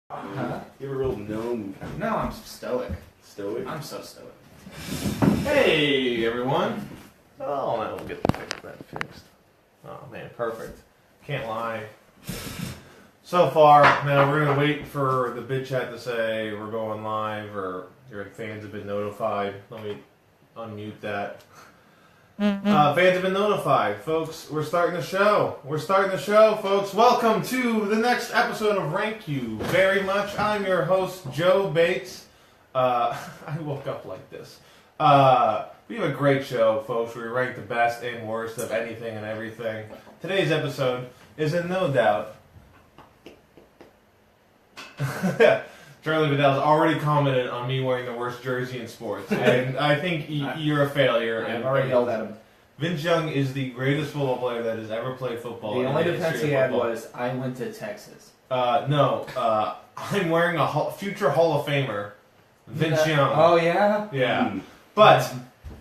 Huh? You have a real gnome kind of... No, I'm stoic. Stoic? I'm so stoic. Hey, everyone. Oh, now we'll get that fixed. Oh, man, perfect. Can't lie. So far, now we're going to wait for the bid chat to say we're going live or your fans have been notified. Let me unmute that. Fans have been notified. Folks, we're starting the show. Folks. Welcome to the next episode of Rank You Very Much. I'm your host, Joe Bates. I woke up like this. We have a great show, folks. We rank the best and worst of anything and everything. Today's episode is in no doubt. Charlie Vidal's already commented on me wearing the worst jersey in sports, and I think you're a failure. I've already yelled at him. Vince Young is the greatest football player that has ever played football. The only defense he had was, I went to Texas. No, I'm wearing a future Hall of Famer, Vince Young. Oh, yeah? Yeah. But,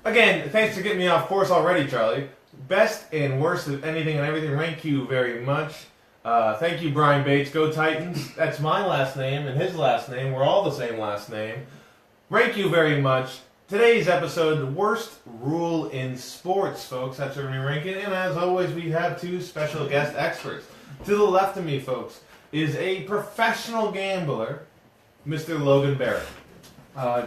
again, thanks for getting me off course already, Charlie. Best and worst of anything and everything, rank you very much. Thank you, Brian Bates. Go Titans. That's my last name and his last name. We're all the same last name. Rank you very much. Today's episode, the worst rule in sports, folks. That's what we're ranking. And as always, we have two special guest experts. To the left of me, folks, is a professional gambler, Mr. Logan Baert.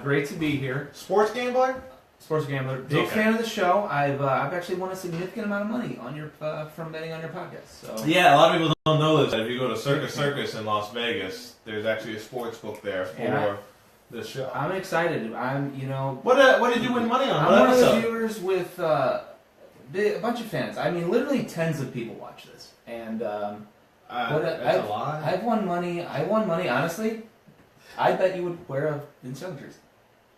Great to be here. Sports gambler? Sports gambler. Big fan of the show. I've actually won a significant amount of money on your from betting on your podcast. So Yeah, a lot of people don't know this. If you go to Circus in Las Vegas, there's actually a sports book there for this show. I'm excited. What did you win money on? I'm one of the viewers with a bunch of fans. I mean, literally tens of people watch this, and that's a lie. I've won money. I won money. Honestly, I bet you would wear a Vince Young jersey.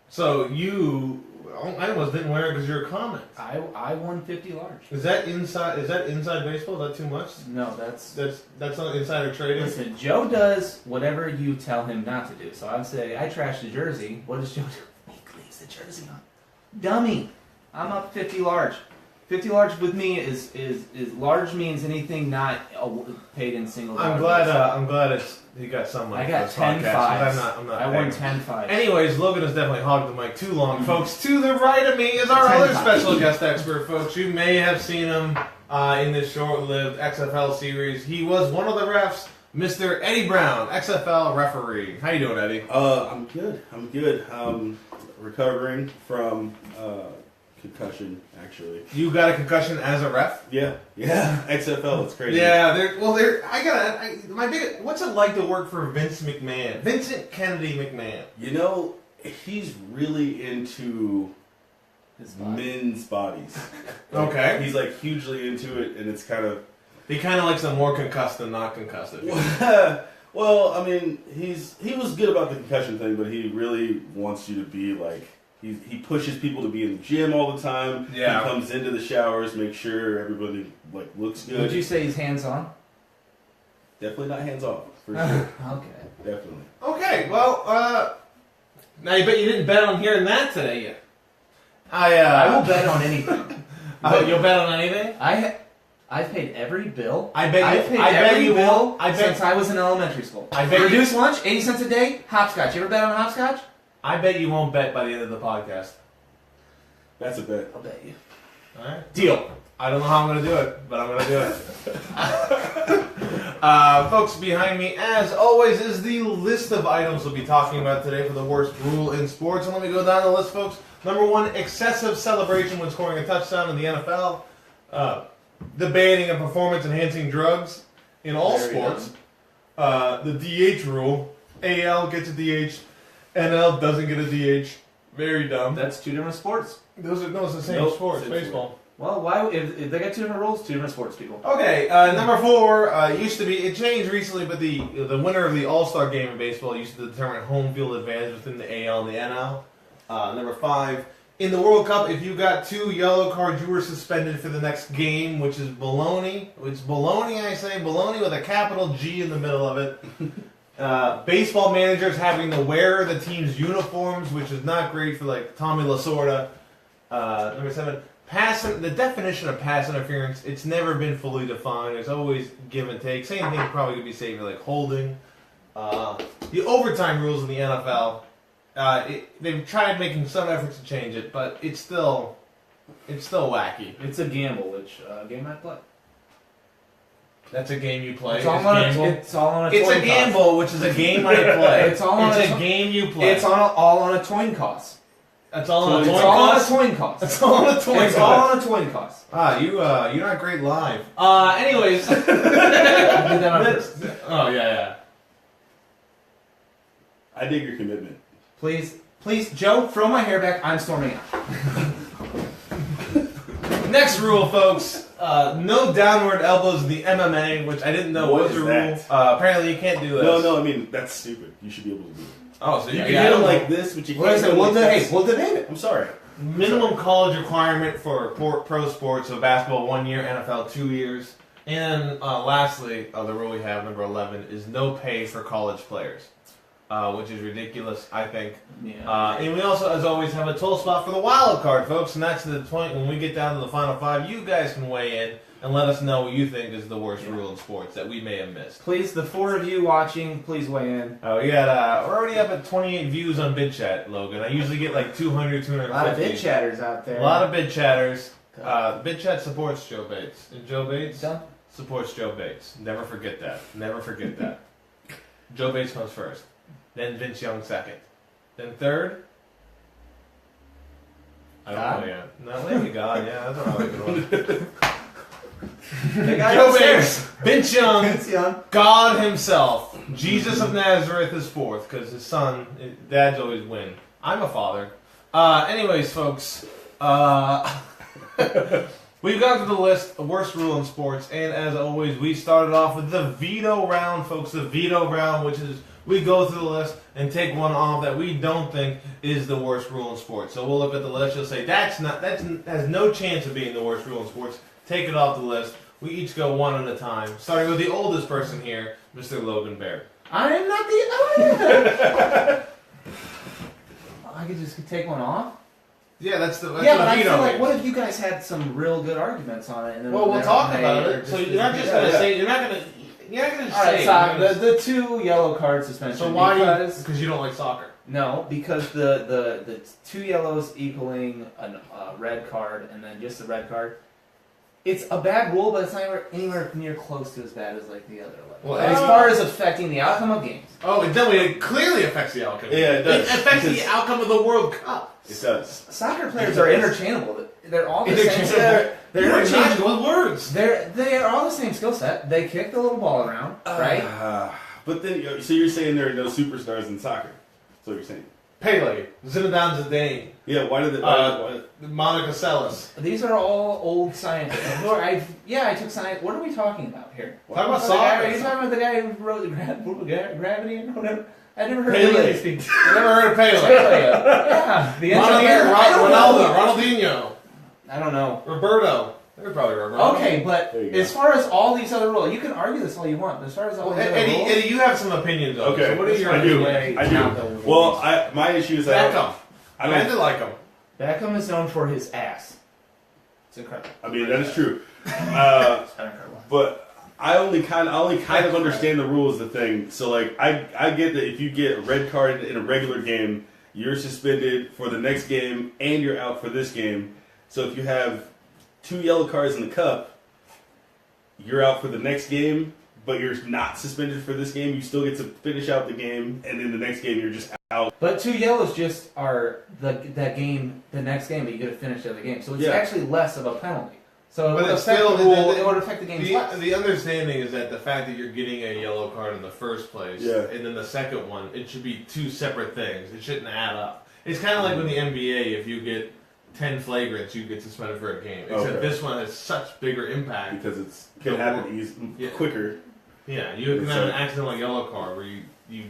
So I almost didn't wear it because you're a comment. I won 50 large. Is that inside baseball? Is that too much? No, that's not insider trading. Listen, Joe does whatever you tell him not to do. So I'd say I trash the jersey. What does Joe do? He leaves the jersey on. Dummy. I'm up 50 large. 50 large with me is large means anything not paid in single dollars. I'm glad he got some money. I got for this podcast, 10-5. I'm not I won 10-5. Anyways, Logan has definitely hogged the mic too long, folks. To the right of me is our other special guest expert, folks. You may have seen him in this short-lived XFL series. He was one of the refs, Mr. Eddie Browne, XFL referee. How you doing, Eddie? I'm good. Recovering from concussion, actually. You got a concussion as a ref? Yeah. XFL, it's crazy. Yeah, what's it like to work for Vincent Kennedy McMahon? You know, he's really into His body. men's bodies. Okay. He's like hugely into it, and it's kind of... He kind of likes them more concussed than not concussed. Well, I mean, he was good about the concussion thing, but he really wants you to be like... He pushes people to be in the gym all the time. Yeah. He comes into the showers, make sure everybody looks good. Would you say he's hands-on? Definitely not hands off, for sure. Okay. Definitely. Okay, well, now you bet you didn't bet on hearing that today yet. I will bet on anything. You'll bet on anything? I've paid every bill. I bet I've paid I bet every you bill will. since I was in elementary school. I bet Reduced lunch, 80 cents a day, hopscotch. You ever bet on hopscotch? I bet you won't bet by the end of the podcast. That's a bet. I'll bet you. Alright? Deal. I don't know how I'm going to do it, but I'm going to do it. Folks, behind me, as always, is the list of items we'll be talking about today for the worst rule in sports. And let me go down the list, folks. Number one, excessive celebration when scoring a touchdown in the NFL. The banning of performance-enhancing drugs in all sports. The DH rule. AL gets a DH. NL doesn't get a DH. Very dumb. That's two different sports. It's the same sport. It's baseball. Well, why? If they got two different rules, two different sports, people. Okay, number four used to be. It changed recently, but the winner of the All-Star game in baseball used to determine home field advantage within the AL and the NL. Number five, in the World Cup, if you got 2 yellow cards, you were suspended for the next game, which is baloney. It's baloney, I say, baloney with a capital G in the middle of it. Baseball managers having to wear the team's uniforms, which is not great for like Tommy Lasorda. Number seven, the definition of pass interference. It's never been fully defined. There's always give and take. Same thing probably could be said for like holding. the overtime rules in the NFL. They've tried making some efforts to change it, but it's still wacky. It's a gamble, which game I play. That's a game you play. It's all on a coin It's a toss. gamble, which is a game I play. It's all on a a game you play. It's all on a coin toss. That's all on a It's coin all on a toss. coin toss. That's all on a coin It's toss. all on a coin toss. You're not great live. Anyways. I did that on purpose. Oh yeah. I dig your commitment. Please, Joe, throw my hair back. I'm storming out. Next rule, folks. No downward elbows in the MMA, which I didn't know What was is a rule. that? Apparently, you can't do this. No, I mean that's stupid. You should be able to do it. Oh, so You yeah, can yeah, hit I them don't like know. this, but you What can't. is hit it? 'em like this. We'll debate it. I'm sorry. Minimum college requirement for pro sports, so basketball 1 year, NFL 2 years. And lastly, the rule we have, number 11, is no pay for college players, which is ridiculous, I think. Yeah. And we also, as always, have a toll spot for the wild card, folks. And that's the point when we get down to the final five, you guys can weigh in and let us know what you think is the worst rule in sports that we may have missed. Please, the 4 of you watching, please weigh in. We're already up at 28 views on Bid Chat, Logan. I usually get like 200, 250. A lot of bid chatters out there. A lot of Bid Chatters. Bid Chat supports Joe Bates. And Joe Bates Done. supports Joe Bates. Never forget that. Never forget that. Joe Bates comes first. Then Vince Young second. Then third? I don't know yet. No, maybe God, yeah, that's what I was doing. The guy Joe upstairs. Bates, Vince Young, Vince Young. God himself, Jesus of Nazareth is fourth, because his son, dads always win. I'm a father. Anyways, folks, we've gone through the list of worst rule in sports, and as always, we started off with the veto round, folks. The veto round, which is we go through the list and take one off that we don't think is the worst rule in sports. So we'll look at the list. You'll say that has no chance of being the worst rule in sports. Take it off the list. We each go one at a time, starting with the oldest person here, Mr. Logan Baert. I am not the. I could just take one off. Yeah, that's the Yeah, but the I veto feel like, means. what if you guys had some real good arguments on it? And then Well, we'll they're talk okay, about or it. So you're not just gonna say you're not gonna All right, say. so the 2 yellow card suspension. So why? Because You don't like soccer. no, because the 2 yellows equaling a red card, and then just a red card. It's a bad rule, but it's not anywhere near close to as bad as like the other. Well, as far as affecting the outcome of games. Oh, it clearly affects the outcome. Yeah, it does. It affects the Because- outcome of the World Cup. It does. Soccer players are interchangeable. They're all the same. Interchangeable. They're You're interchangeable. not with words. They are all the same skill set. They kick the little ball around, right? But then, so you're saying there are no superstars in soccer? That's what you're saying? Pele, Zinedine Zidane, Yeah. Why did it? Monica Seles. These are all old scientists. I took science. What are we talking about here? Talk about Are soccer. you talking about the guy who wrote Gravity or whatever? I never heard Pele. of these people. I never heard of Pele. Yeah, the engineer. I don't know. Ronaldinho, I don't know. Roberto. They're probably Roberto. Okay, but There you go. as far as all these other rules, you can argue this all you want. But as far as all Well, these other rules, Eddie, you have some opinions on Okay. it. So what are your I do. way I not do. the Well, rules? my issue is that Beckham. I I did don't. like him. Beckham is known for his ass. It's incredible. I mean, that is true. It's incredible. But I only kind of understand the rules of the thing. So like I get that if you get a red card in a regular game, you're suspended for the next game and you're out for this game. So if you have 2 yellow cards in the cup, you're out for the next game, but you're not suspended for this game. You still get to finish out the game, and then the next game you're just out. But 2 yellows just are that game, the next game, but you get to finish the other game. So it's Yeah. actually less of a penalty. So it But would it's affect still- the rule. It would affect the game's less. The understanding is that the fact that you're getting a yellow card in the first place, Yeah. and then the second one, it should be 2 separate things. It shouldn't add up. It's kind of like with the NBA, if you get 10 flagrants, you get suspended for a game. Except Okay. this one has such bigger impact. Because it can happen quicker. Yeah, you can have an accidental yellow card where you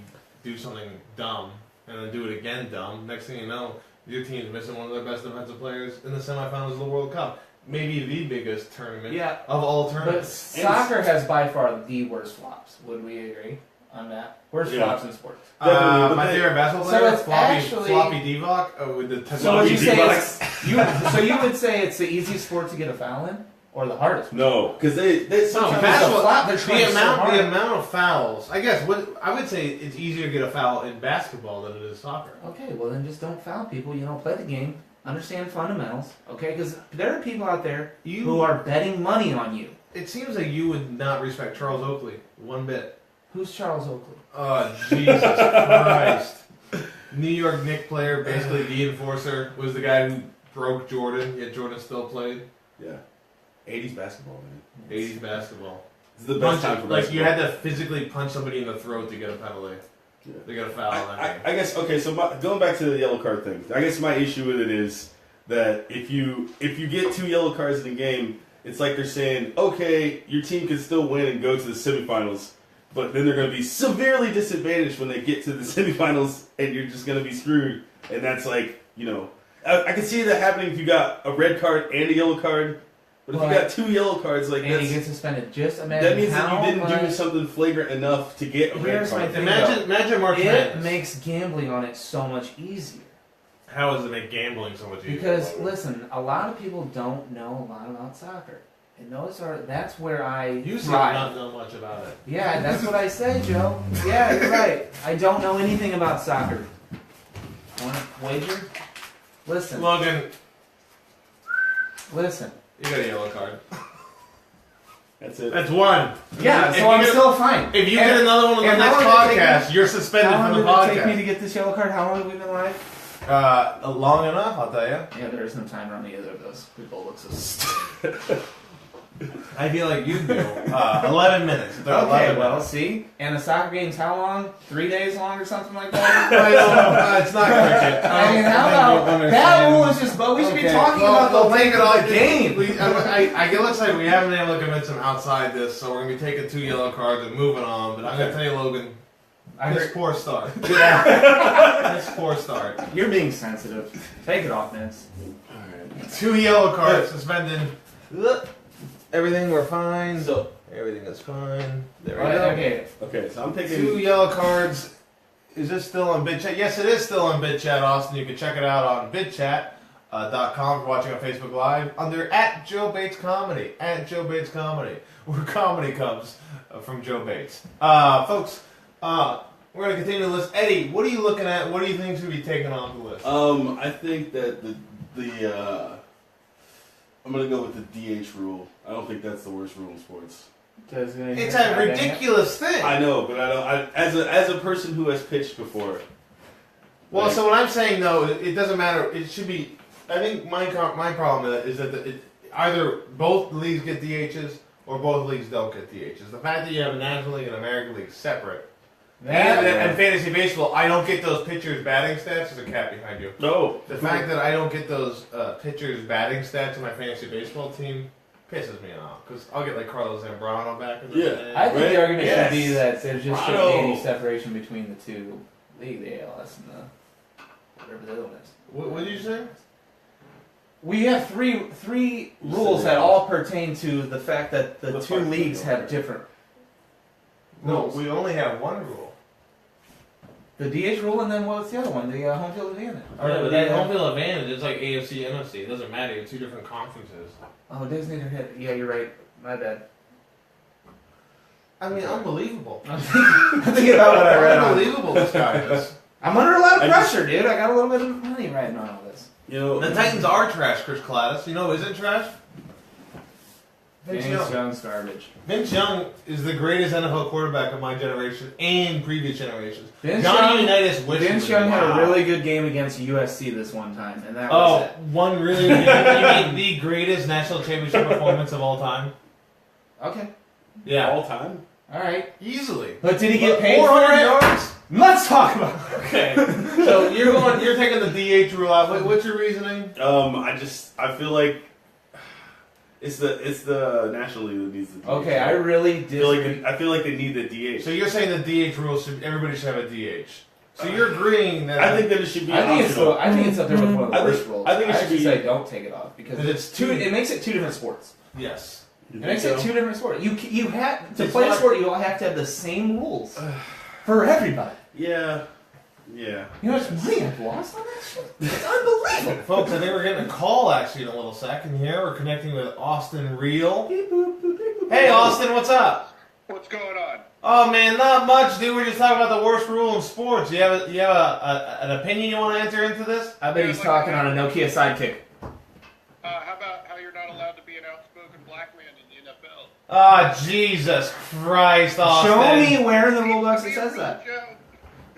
do something dumb and then do it again dumb. Next thing you know, your team's missing one of their best defensive players in the semifinals of the World Cup. Maybe the biggest tournament of all But tournaments. soccer has by far the worst flops. Would we agree on that? Worst Yeah. flops in sports. Definitely, but My they- favorite basketball So player, it's Floppy actually- Divock, with the So would you say D-box. so you would say it's the easiest sport to get a foul in? or the hardest. No, because they No, sometimes basketball. they're trying so hard. The amount of fouls. I guess I would say it's easier to get a foul in basketball than it is soccer. Okay, well then just don't foul people. You don't play the game. Understand fundamentals. Okay, because there are people out there who are betting money on you. It seems like you would not respect Charles Oakley one bit. Who's Charles Oakley? Oh, Jesus Christ. New York Knicks player, basically the enforcer, was the guy who broke Jordan, yet Jordan still played. yeah, 80s basketball, man. 80s basketball. It's the best time for basketball. Like you had to physically punch somebody in the throat to get a penalty. Yeah. They got a foul on that game. I guess okay. So going back to the yellow card thing, I guess my issue with it is that if you get 2 yellow cards in a game, it's like they're saying, okay, your team can still win and go to the semifinals, but then they're going to be severely disadvantaged when they get to the semifinals, and you're just going to be screwed. And that's like, I can see that happening if you got a red card and a yellow card. But if you got 2 yellow cards, like and that's, he gets suspended. Just imagine that means that you didn't do much- something flagrant enough to get a red Here's my card. thing. Imagine March It Madness. makes gambling on it so much easier. How does it make gambling so much easier? Because listen, a lot of people don't know a lot about soccer, and that's where I you seem thrive. not know much about it. Yeah, that's what I say, Joe. Yeah, you're right. I don't know anything about soccer. Want to wager? Listen, Logan, listen. you got a yellow card. That's it. That's one. Yeah, If so you I'm get- still fine. If you get another one on the and next how long did it take podcast, you're suspended How long from did the it take me podcast. to get this yellow card? How long have we been live? Long enough, I'll tell you. Yeah, there is no timer on either of those. We both look so stupid. I feel like you do. 11 minutes. They're Okay, 11 well, minutes. see? And the soccer game's how long? 3 days long or something like that? It's not cricket. I mean, how about that rule is just, but we should be talking about the length of the game. I get excited. We haven't been able to convince him outside this, so we're going to be taking 2 yellow cards and moving on. But I'm going to tell you, Logan, this poor start. This poor start. You're being sensitive. Take it off, Vince. 2 yellow cards suspended. Everything, we're fine. So Everything is fine. There we Right, go. okay. so I'm taking 2 yellow cards. Is this still on BidChat? Yes, it is still on BidChat, Austin. You can check it out on BidChat.com if you're watching on Facebook Live under @JoeBatesComedy. @JoeBatesComedy. Where comedy comes from Joe Bates. Folks, we're going to continue the list. Eddie, what are you looking at? What do you think should be taken off the list? I think that I'm gonna go with the DH rule. I don't think that's the worst rule in sports. It's a ridiculous thing. I know, but I don't. As a person who has pitched before. Well, so what I'm saying though, it doesn't matter. It should be. I think my problem is that either both leagues get DHs or both leagues don't get DHs. The fact that you have a National League and American League separate. And fantasy baseball, I don't get those pitchers' batting stats. There's a cat behind you. No. The fact that I don't get those pitchers' batting stats in my fantasy baseball team pisses me off. Because I'll get like Carlos Zambrano back in the day. I think Right? the argument Yes. should be that there just shouldn't Wow. be any separation between the two leagues, the ALS and the whatever the other one is. What did you say? We have three rules that all pertain to the fact that the two leagues have different No, rules. we only have one rule. The DH rule, and then what's the other one? The home field advantage. Yeah, but that home field advantage is like AFC, NFC. It doesn't matter. You're 2 different conferences. Oh, designated hit. Yeah, you're right. My bad. I mean, unbelievable. I'm thinking about what I read on. Unbelievable, this guy is. I'm under a lot of I just- pressure, dude. I got a little bit of money riding on all this. The Titans are trash, Chris Cladis. You know who isn't trash? Vince Young. Young's garbage. Vince Young is the greatest NFL quarterback of my generation and previous generations. Vince Johnny Young- Unitas wishes. Vince Young had a really good game against USC this one time, and that Oh, was it. one really. You mean the greatest national championship performance of all time? Okay. Yeah, All time. All right. easily. But did he get paid for 400 it? yards. Let's talk about it. Okay, so you're taking the DH rule out. What's your reasoning? I feel like it's the National League that needs the DH. Okay, I really disagree. I feel like they need the DH. So you're saying the DH rule everybody should have a DH. So you're agreeing that I think that it should be I think optional. it's up there with one of the I think- worst rules. I think it should actually be- say don't take it off because Because it's two. It makes it two different sports. yes. You It think makes it so? two different sports. You have to It's play a not- sport. You all have to have the same rules for everybody. Yeah. Yeah. You know how much money I've lost on that shit? It's unbelievable. Folks, I think we're getting a call actually in a little second here. We're connecting with Austin Real. Hey, Austin, what's up? What's going on? Oh man, not much, dude. We're just talking about the worst rule in sports. You have an opinion you want to enter into this? I bet he's talking on a Nokia Sidekick. How about how you're not allowed to be an outspoken black man in the NFL? Ah, Jesus Christ, Austin. Show me where in the rule books it Seems to be a says rule, that. Joe.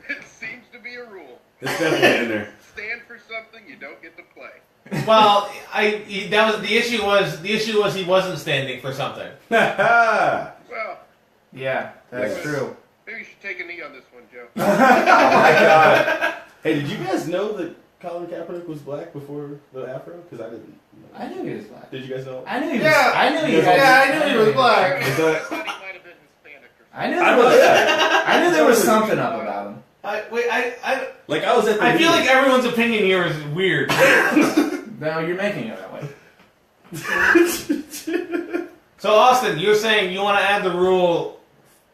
It seems to be a rule. It's definitely in there. Stand for something, you don't get to play. Well, that was the issue. Was he wasn't standing for something? Ha Well, Yeah, that's Yes. true. maybe you should take a knee on this one, Joe. Oh my god. Hey, did you guys know that Colin Kaepernick was black before the afro? Because I didn't know. I knew he was black. Did you guys know? I knew he was. Yeah. I knew he was. Yeah, I knew he was black. I thought he might have been Hispanic or something. I knew I there was. was I knew there was something up about him. Like I was at the I feel like meeting. everyone's opinion here is weird. No, you're making it that way. So, Austin, you're saying you want to add the rule,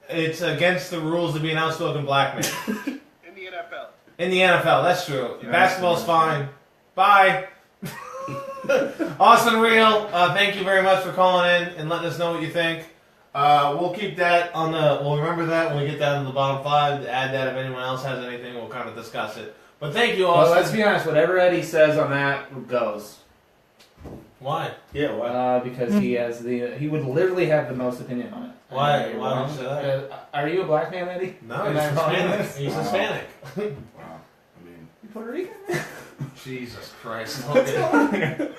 it's against the rules to be an outspoken black man. In the NFL. In the NFL, that's true. Yeah, Basketball's that's fine. Bye. Austin Real, thank you very much for calling in and letting us know what you think. We'll keep that on the, we'll remember that when we get down to the bottom five, to add that if anyone else has anything, we'll kind of discuss it. But thank you, Well, Austin. let's be honest. Whatever Eddie says on that goes. Why? Yeah, why? Because he has he would literally have the most opinion on it. Why? You're Why would wrong. you say that? Are you a black man, Eddie? No, Am he's I wrong on Hispanic. this? He's Wow. Hispanic. Wow. I mean, You Puerto Rican? Jesus Christ. What's going on here?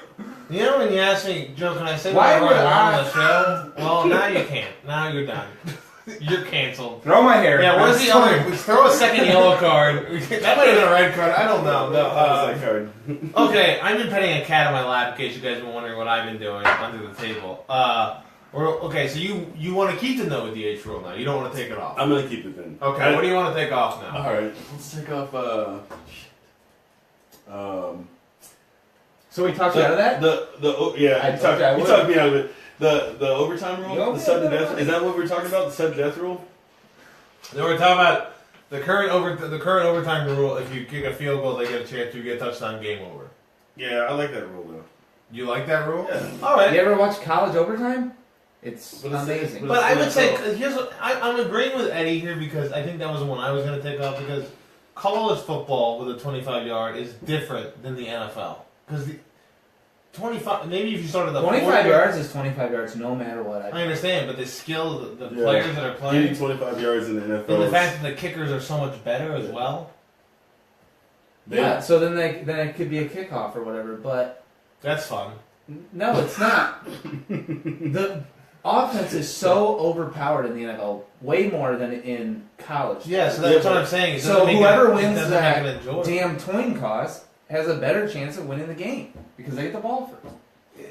You know when you ask me, Joe, can I say Why whatever would I want I- on the show? Well, now you can't. Now you're done. You're canceled. Throw my hair. Yeah, where's the other? We throw a second yellow card. That might have been a red card. I don't know. No. how was that card? Okay, I've been petting a cat on my lap in case you guys have been wondering what I've been doing under the table. Okay, so you want to keep the no DH rule now. You don't want to take it off. I'm gonna keep it then. Okay, what do you want to take off now? All right, let's take off. So we talked you out of that? Yeah, I you told you I would. talked me out of it. The overtime rule, You the sudden death. Is that what we're talking about? The sudden death rule? No, we're talking about the current overtime rule. If you kick a field goal, they get a chance to get a touchdown. Game over. Yeah, I like that rule though. You like that rule? Yeah. All right. You ever watch college overtime? It's But it's- amazing. But I would say, here's what I'm agreeing with Eddie here because I think that was the one I was going to take off because college football with a 25-yard is different than the NFL because the 25 maybe if you started the 25 yards is 25 yards no matter what. I understand, but the skill, the Yeah. players that are You playing, need 25 yards in the NFL. and the fact that the kickers are so much better as well. Yeah, so then it could be a kickoff or whatever, but That's fun. no, it's not. The offense is so overpowered in the NFL, way more than in college. Yeah, so that's what I'm saying. It So doesn't make whoever it, wins it doesn't that make it enjoyable. damn coin toss has a better chance of winning the game because they get the ball first.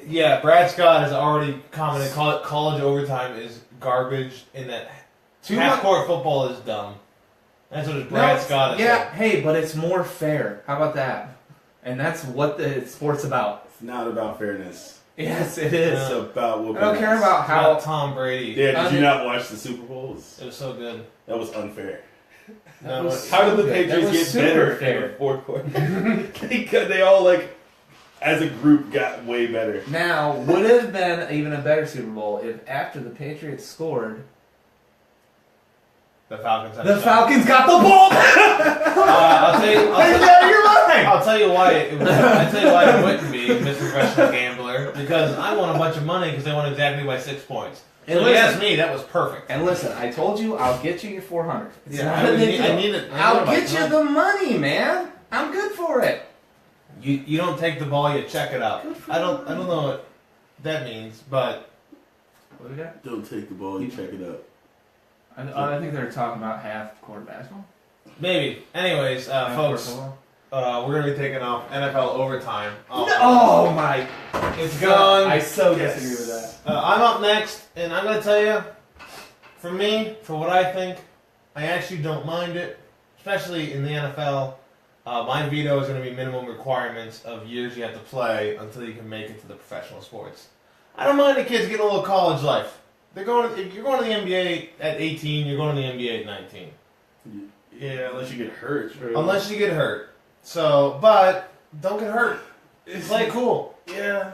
Yeah, Brad Scott has already commented. College overtime is garbage, and that half-court football is dumb. That's what Brad Scott has Yeah, hey, but it's more fair. How about that? And that's what the sport's about. It's not about fairness. Yes, it is. It's about whooping I don't care ass. about said. About how. Tom Brady. Yeah, did you mean- not watch the Super Bowl? It was so good. That was unfair. That was How did the so good. That Patriots was get super better fair. in the fourth quarter? they all like, as a group, got way better. Now, would it have been even a better Super Bowl if after the Patriots scored, The Falcons. Had the a shot. Falcons got the ball back? I'll tell you. Yeah, you're right. I'll tell you why. I'll tell you why it wouldn't be Mr. Professional Gambler because I won a bunch of money because they won exactly by 6 points. And So if you listen- asked me, that was perfect. And listen, I told you I'll get you your 400. It's Yeah, not a big deal. I need it. I'll get you the money, man. I'm good for it. You don't take the ball, you check it out. I don't know what that means, but What do we got? Don't take the ball, you check it out. I think they're talking about half-court basketball. maybe. Anyways, Half-court folks, football. we're gonna be taking off NFL overtime. Oh my! It's gone. I so Yes. disagree with that. I'm up next, and I'm gonna tell you, for me, for what I think, I actually don't mind it, especially in the NFL. My veto is going to be minimum requirements of years you have to play until you can make it to the professional sports. I don't mind the kids getting a little college life. They're going. If you're going to the NBA at 18, you're going to the NBA at 19. Yeah, Unless you get hurt. True. unless you get hurt. So, but don't get hurt. Play it cool. Yeah.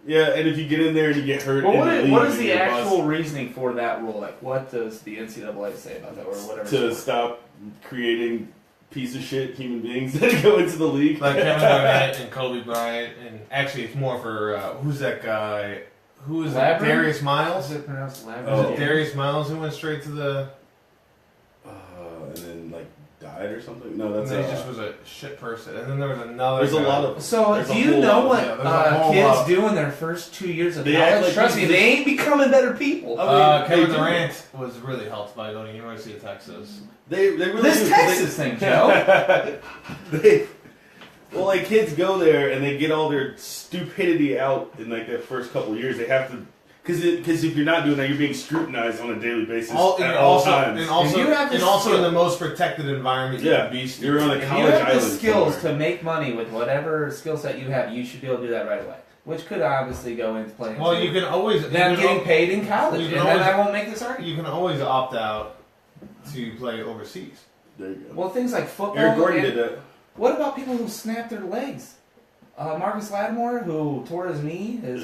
Yeah, and if you get in there and you get hurt, Well, in what the is, league, what is then the you're actual bust reasoning for that rule? Like, what does the NCAA say about that, or whatever? to stop creating piece of shit human beings that go into the league? Like Kevin Garnett and Kobe Bryant, and actually it's more for who's that guy? Who is that? Labyrinth? Darius Miles. Is it pronounced Labyrinth? Oh. Was it Darius Miles who went straight to the? And then like died or something. No, that's And he just was a shit person. And then there was another. There's a guy. lot of. So, There's do a you whole know lot, what yeah, there's a whole kids lot. do in their first 2 years of They act college? like Trust me, Jesus. they ain't becoming better people. Kevin They do. Durant was really helped by going to University of Texas. They really This do, Texas thing, Joe. Well, like kids go there and they get all their stupidity out in like their first couple of years. They have to, because if you're not doing that, you're being scrutinized on a daily basis at all times. And also, If you have and the also in skill- the most protected environment you Yeah, can be. you're on a If you college have the island. skills somewhere. to make money with whatever skill set you have, you should be able to do that right away. Which could obviously go into playing. Well, you can always. Them you can getting al- paid in college, you and can then always- I won't make this argument. You can always opt out to play overseas. There you go. Well, things like football. Eric Gordon and- did that. What about people who snap their legs? Marcus Lattimore, who tore his knee, his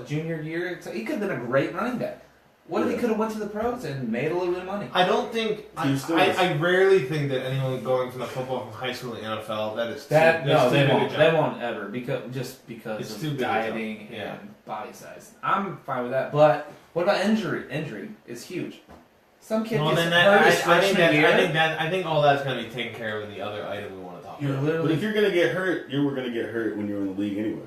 junior year. So he could have been a great running back. What if he Yeah. could have went to the pros and made a little bit of money? I don't think. I rarely think that anyone going from the football from high school to the NFL that is That too, no, that's too they big a won't. jump. They won't ever because It's too of big a dieting jump. Yeah. and body size. I'm fine with that. But what about injury? Injury is huge. Some kid Well, gets then hurt his I think freshman year. I think all that's going to be taken care of in the other item we want to talk You're about. But literally if you're gonna get hurt, you were gonna get hurt when you were in the league anyway.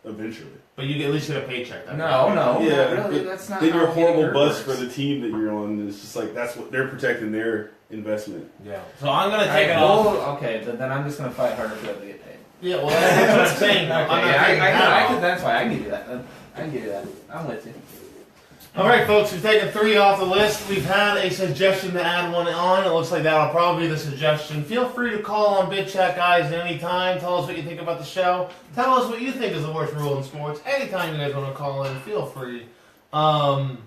Eventually. But you at least get a paycheck. That's no, right. no, Yeah, not really. but That's not. Then how you're a getting horrible hurt bust works. for the team that you're on. And it's just like that's what they're protecting their investment. Yeah. So I'm going to All take right, it off. well, okay, then I'm just gonna fight harder to be able to get paid. Yeah, well, that's what I'm saying. Okay, I'm not yeah, taking that I off. could. That's why I can give you that. I can give you that. I'm with you. All right, folks, we've taken 3 off the list. We've had a suggestion to add one on. It looks like that'll probably be the suggestion. Feel free to call on Bid Chat, guys, at any time. Tell us what you think about the show. Tell us what you think is the worst rule in sports. Anytime you guys want to call in, feel free. And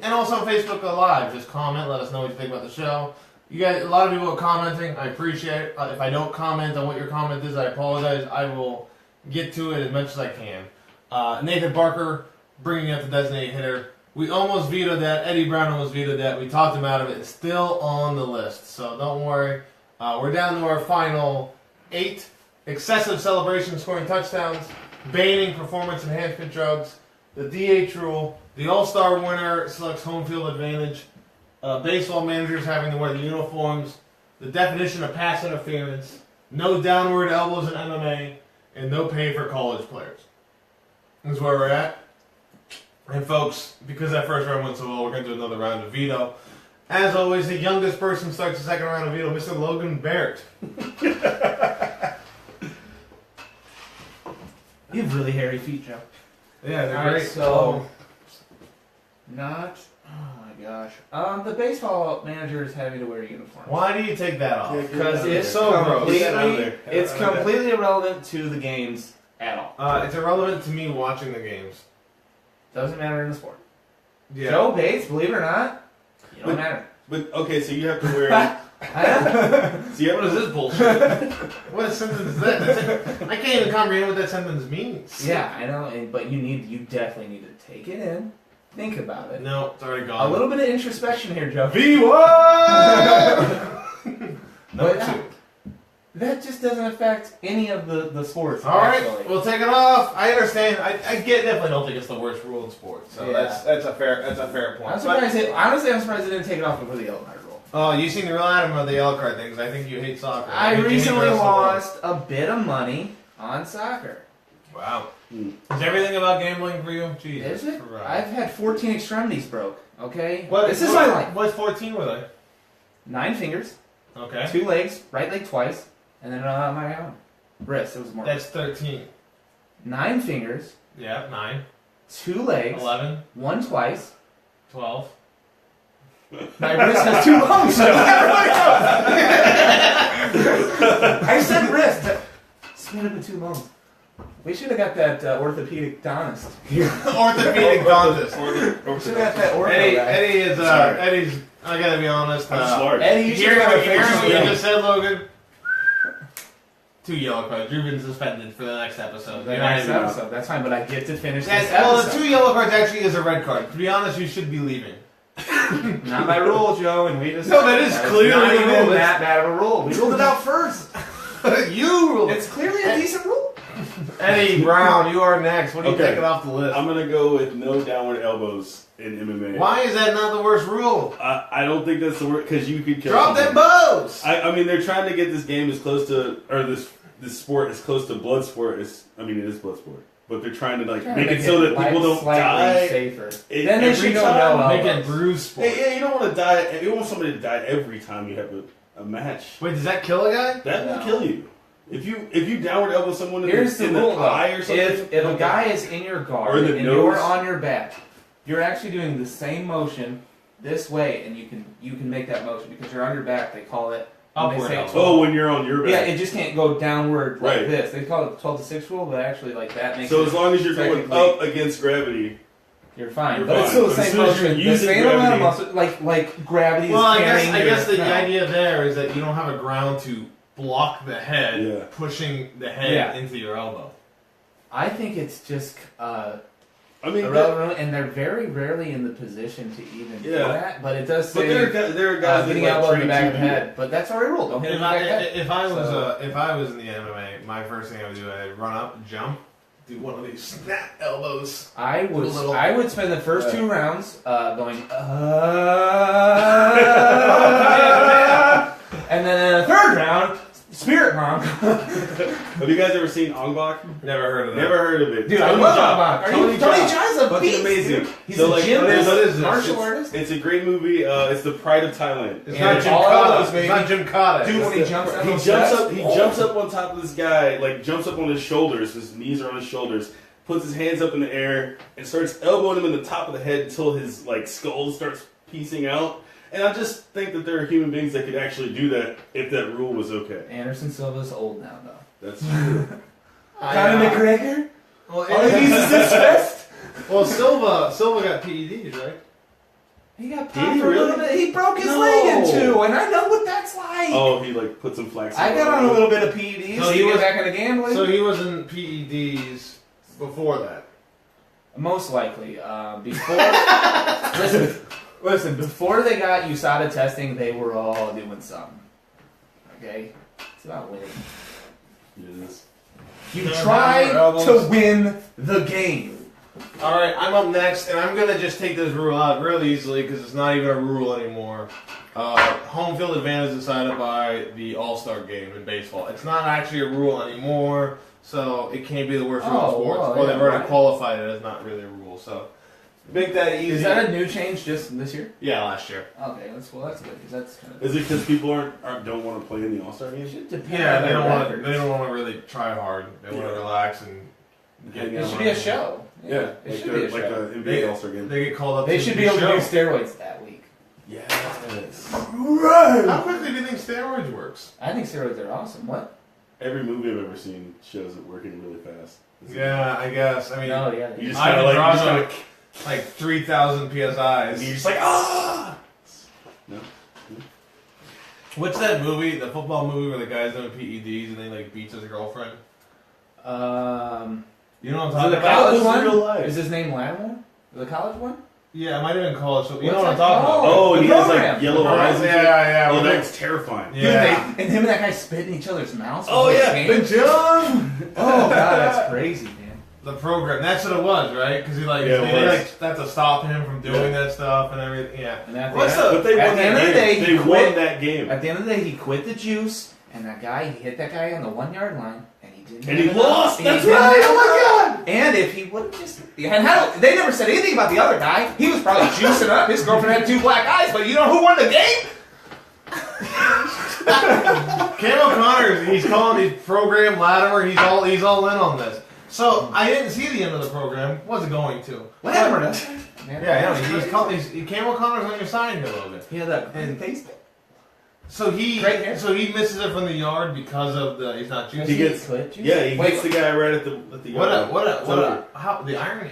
also on Facebook Live, just comment. Let us know what you think about the show. You guys, a lot of people are commenting. I appreciate it. If I don't comment on what your comment is, I apologize. I will get to it as much as I can. Nathan Barker bringing up the designated hitter. We almost vetoed that. Eddie Browne almost vetoed that. We talked him out of it. It's still on the list, so don't worry. We're down to our final 8. Excessive celebration scoring touchdowns, banning performance enhancement drugs, the DH rule, the All-Star winner selects home field advantage, baseball managers having to wear the uniforms, the definition of pass interference, no downward elbows in MMA, and no pay for college players. This is where we're at. And folks, because that first round went so well, we're going to do another round of veto. As always, the youngest person starts the second round of veto, Mr. Logan Baert. You have really hairy feet, Joe. Yeah, they're All right, great. so not. Oh my gosh. The baseball manager is having to wear a uniform. Why do you take that off? Because it's so gross. completely, Get out of there. it's completely irrelevant to the games at all. It's irrelevant to me watching the games. Doesn't matter in the sport. Yeah. Joe Bates, believe it or not, you don't But- matter. But okay, so you have to wear. So you have What is this bullshit? What sentence is that? I can't even comprehend what that sentence means. Yeah, I know, but you definitely need to take it in, think about it. No, it's already gone. A little bit of introspection here, Joe. V1! Number But, 2. That just doesn't affect any of the sports. All right, actually. we'll take it off. I understand. I definitely don't think it's the worst rule in sports. So Yeah. that's a fair point. I'm surprised. I'm surprised they didn't take it off before the yellow card rule. Oh, you seem to real adamant about the yellow card things. I think you hate soccer. I think you hate recently the rest of the world. lost a bit of money on soccer. Wow. Is everything about gambling for you? Jesus Is it? Christ. I've had 14 extremities broke. Okay, What, this is my life. What's 14 were they? 9 fingers, Okay. 2 legs, right leg twice, and then my wrist. It was more. That's 13. 9 fingers, Yeah, 9. 2 legs, 11. 1 twice. 12. My wrist has 2 bones. I said wrist. Split up in 2 bones. We should have got that orthopedic dentist. Orthopedic dentist. We should have got that ortho Eddie, guy. Eddie is Sorry. Eddie's I gotta be honest. I'm smart. Eddie, you should Hearing have a what favorite you game. just said, Logan. 2 yellow cards. You've been suspended for the next episode. The next episode. That's fine, but I get to finish Yes, this well, the episode. 2 yellow cards actually is a red card. To be honest, you should be leaving. Not by rule, Joe, and we just No, that is clearly not the even rule. that bad of a rule. We ruled it out first. You rule. It's clearly a decent rule. Eddie Browne, you are next. What are you Okay. taking off the list? I'm gonna go with no downward elbows in MMA. Why is that not the worst rule? I don't think that's the word because you could kill. Drop them someone. bows. I mean, they're trying to get this game as close to, or this sport as close to blood sport as. I mean, it is blood sport, but they're trying to like make it so that people don't slightly die. safer. It- Then they every should go time. no Make it elbows. bruise sport. Yeah, you don't want to die. You don't want somebody to die every time you have a match. Wait, does that kill a guy? That will No. kill you. If you downward elbow someone in Here's the, the in rule, the eye though. or something, If a guy is in your guard Or in the and you're nose. on your back, you're actually doing the same motion this way, and you can make that motion because you're on your back. They call it when they Upward say elbow. 12. when you're on your back. Yeah, it just can't go downward like Right. this. They call it the 12-6 rule, but actually like that makes So it as long as you're going technically- up against gravity, you're fine. You're but it's fine. still the But as same soon as you're motion. The using same amount of gravity- muscle, like gravity Well, is I carrying guess the no. idea there is that you don't have a ground to block the head, Yeah. pushing the head Yeah. into your elbow. I think it's just I mean, irrelevant, and they're very rarely in the position to even do Yeah. that. But it does but say there are guys getting that like, elbow in the train back to of the do that. head. But that's already ruled. Don't hit him in the back of the head. If I was So- if I was in the MMA, my first thing I would do, I'd run up, jump, do one of these snap elbows. I would Little- I would spend the first 2 rounds going and then in the 3rd round spirit monk. Have you guys ever seen Ong Bak? Never heard of that. Never heard of it. Dude, I Tony love Jaa. Ong Bak. Tony Tony Jaa. Jaa's a Fucking beast, amazing. dude. He's So, a like, gymnast, what is this? martial It's- artist. It's a great movie. It's the Pride of Thailand. It's And not Jim all Cotta. those, It's baby. not Jim Cotta. Dude, when he jumps out He of jumps those up. He steps, jumps up on top of this guy. Like jumps up on his shoulders. His knees are on his shoulders. Puts his hands up in the air and starts elbowing him in the top of the head until his like skull starts piecing out. And I just think that there are human beings that could actually do that if that rule was okay. Anderson Silva's old now, though. That's true. Conor McGregor? Well, All he needs is this fist? well, Silva got PEDs, right? He got Did popped he for a little really? bit. He broke his No. leg in 2, and I know what that's like. Oh, he like put some flax. I got on a little bit of PEDs So to he get was- back into gambling. So he was in PEDs before that. Most likely. Before... listen, before they got USADA testing, they were all doing something. Okay? It's about winning. It is. You No, try no, elbows. to win the game. All right, I'm up next, and I'm gonna just take this rule out real easily because it's not even a rule anymore. Home field advantage is decided by the All-Star game in baseball. It's not actually a rule anymore, so it can't be the worst rule in Oh, sports. well, or they've yeah, already right. qualified it as not really a rule. So make that easy. Is that a new change just this year? Yeah, last year. Okay, that's good because that's kind of. Is it because people don't want to play in the All Star game? Should depend Yeah, on they their don't want to. records. They don't want to really try hard. They want Yeah. to relax and get. Hang It out. should be a show. Yeah, it like should the, be a like show. the NBA They- All Star game. They get called up. They to should the be able show. to do steroids that week. Yes. How quickly do you think steroids works? I think steroids are awesome. What? Every movie I've ever seen shows it working really fast. Yeah, I guess. I mean, No, yeah. You just I kind of would like, draw you just them. kinda, like 3,000 psi's. and you're just like, ah! No? What's that movie? The football movie where the guy's doing PEDs and then like beats his girlfriend. You know what I'm Is it the talking about? college was one? real life. Is his name Lattimore? The college one? Yeah, it might have been college. So you What's know what I'm that talking called? about? Oh, The and he has program. like yellow The eyes. program. and shit? Yeah, Oh, yeah. that's terrifying. Yeah. Dude, and him and that guy spit in each other's mouths. Oh, before yeah. the game. John. Oh god, that's crazy, man. The program. That's what it was, right? Because he like Yeah, it they was. like have to stop him from doing that stuff and everything. Yeah. And at the What's end- up? But they at won the end that of the game. day, They he won quit. that game. At the end of the day, he quit the juice, and that guy, he hit that guy on the 1 yard line, and he didn't. And have he enough. lost. He That's didn't right. have Oh my enough. And if he would have just, and how, they never said anything about the other guy. He was probably juicing up. His girlfriend had 2 black eyes, but you know who won the game? Cam O'Connor, he's calling these program Latimer. He's all in on this. So I didn't see the end of the program. Wasn't going to. Whatever. does. Yeah, Cam O'Connor's on your side here, Logan. He had that And- face. So he Great hair. misses it from the yard because of the he's not juicing. He gets- Yeah, he hits the guy right at the yard. What It's a over. how the irony.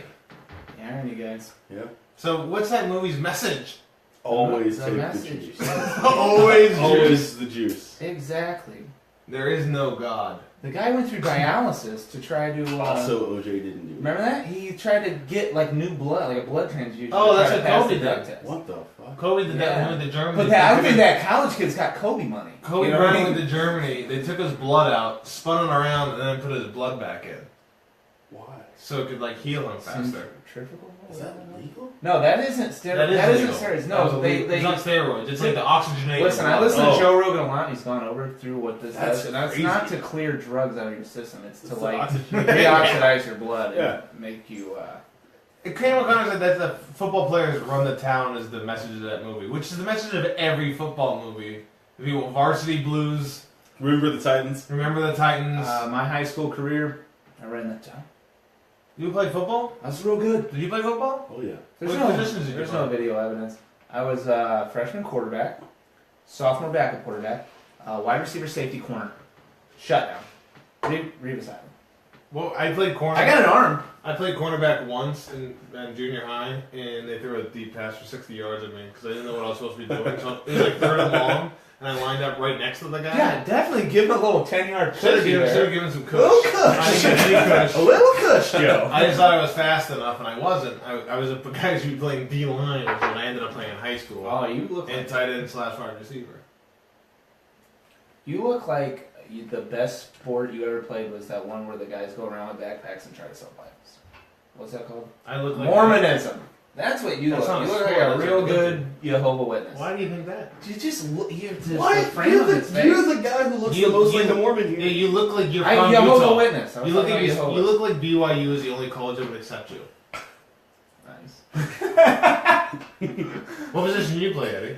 The irony, guys. Yeah. So what's that movie's message? Always The take the message. juice. Always Always juice. the juice. Exactly. There is no God. The guy went through dialysis to try to. Also, OJ didn't do it. Remember that? He tried to get like new blood, like a blood transfusion. Oh, to that's try to what pass Kobe the drug did. test. What the fuck? Kobe did that Yeah. when he went to Germany. But I don't think that college kid's got Kobe money. Kobe You know what I Bryant mean? went to Germany. They took his blood out, spun it around, and then put his blood back in, Why? so it could like heal him faster. Centrifugal? Is that legal? No, that isn't steroids. That That isn't illegal. steroids. That No, was illegal. they It's not steroids. It's like the oxygenated. listen. I blood. listen to Oh. Joe Rogan a lot. And he's gone over through what this That's does, and that's crazy. not to clear drugs out of your system. It's to It's like oxygen. reoxidize your blood and Yeah. make you. Kramer O'Connor said that the football players run the town is the message of that movie, which is the message of every football movie. If you want Varsity Blues, Remember the Titans? Remember the Titans. My high school career, I ran that town. You played football? I was real good. Did you play football? Oh yeah. There's What no positions did you there's play? no video evidence. I was freshman quarterback, sophomore backup quarterback, wide receiver, safety, corner, shutdown, Revis Island. Well, I played corner. I got an arm. I played cornerback once in junior high, and they threw a deep pass for 60 yards at me because I didn't know what I was supposed to be doing. So it was like third and long, and I lined up right next to the guy. Yeah, definitely give him a little 10-yard Should have push. given some kush. Little kush. I didn't get any kush. A little kush, Joe. I just thought I was fast enough, and I wasn't. I was a guy who should be playing D-line, which is what I ended up playing in high school. Oh, you look And like tight end / wide receiver. the best sport you ever played was that one where the guys go around with backpacks and try to sell Bibles. What's that called? I look like Mormonism. That's what you That's look. not You a look like sport, a that's real a good religion. Jehovah Witness. Why do you think that? You just look. You just What? the frame of his face. You're the guy who looks You- the most like you- a Mormon here. Yeah, you look like you're I'm from Jehovah Utah. Witness. I was You look talking like about you Jehovah's. look like BYU is the only college that would accept you. Nice. What position do you play, Eddie?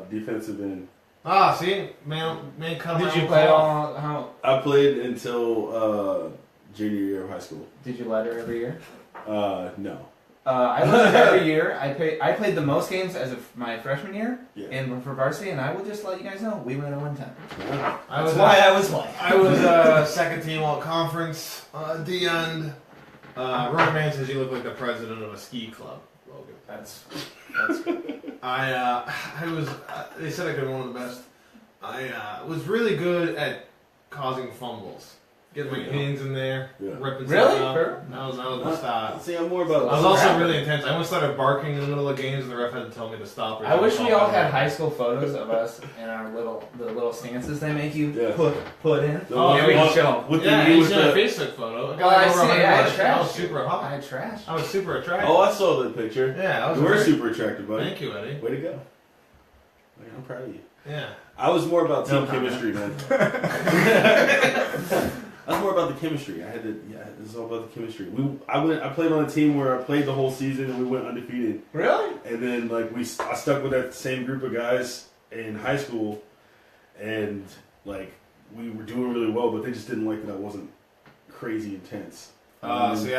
Defensive end. Ah, see, man, cut Did my you own play call. all? How I played until junior year of high school. did you letter every year? No. I learned every year. I played the most games as my freshman year Yeah. and for varsity, and I will just let you guys know we went at 110. I was I was white. I was second team all conference. At the end, Roman Man says you look like the president of a ski club, Logan. That's I was. They said I could be one of the best. I was really good at causing fumbles, getting my hands in there, Yeah. ripping Really? stuff Fair? up. That was my style. See, I'm more about. I was also really intense. I once started barking in the middle of games, and the ref had to tell me to stop. I wish we all had high school photos of us and our the little stances they make you Yeah. put in. The Oh, one- yeah, we can one- show 'em. with Yeah, the you with see my the. Facebook photo. I got Oh, I like see. over 100 Yeah, I likes. I was trashed super hot. I trash. I was super attractive. Oh, I saw that picture. Yeah, I was You were very- super attractive, buddy. Thank you, Eddie. Way to go. Like, I'm proud of you. Yeah. I was more about No team comment. chemistry, man. I was more about the chemistry. I had to. Yeah, it was all about the chemistry. I played on a team where I played the whole season and we went undefeated. Really? And then like I stuck with that same group of guys in high school, and like we were doing really well, but they just didn't like that I wasn't crazy intense. See, I was a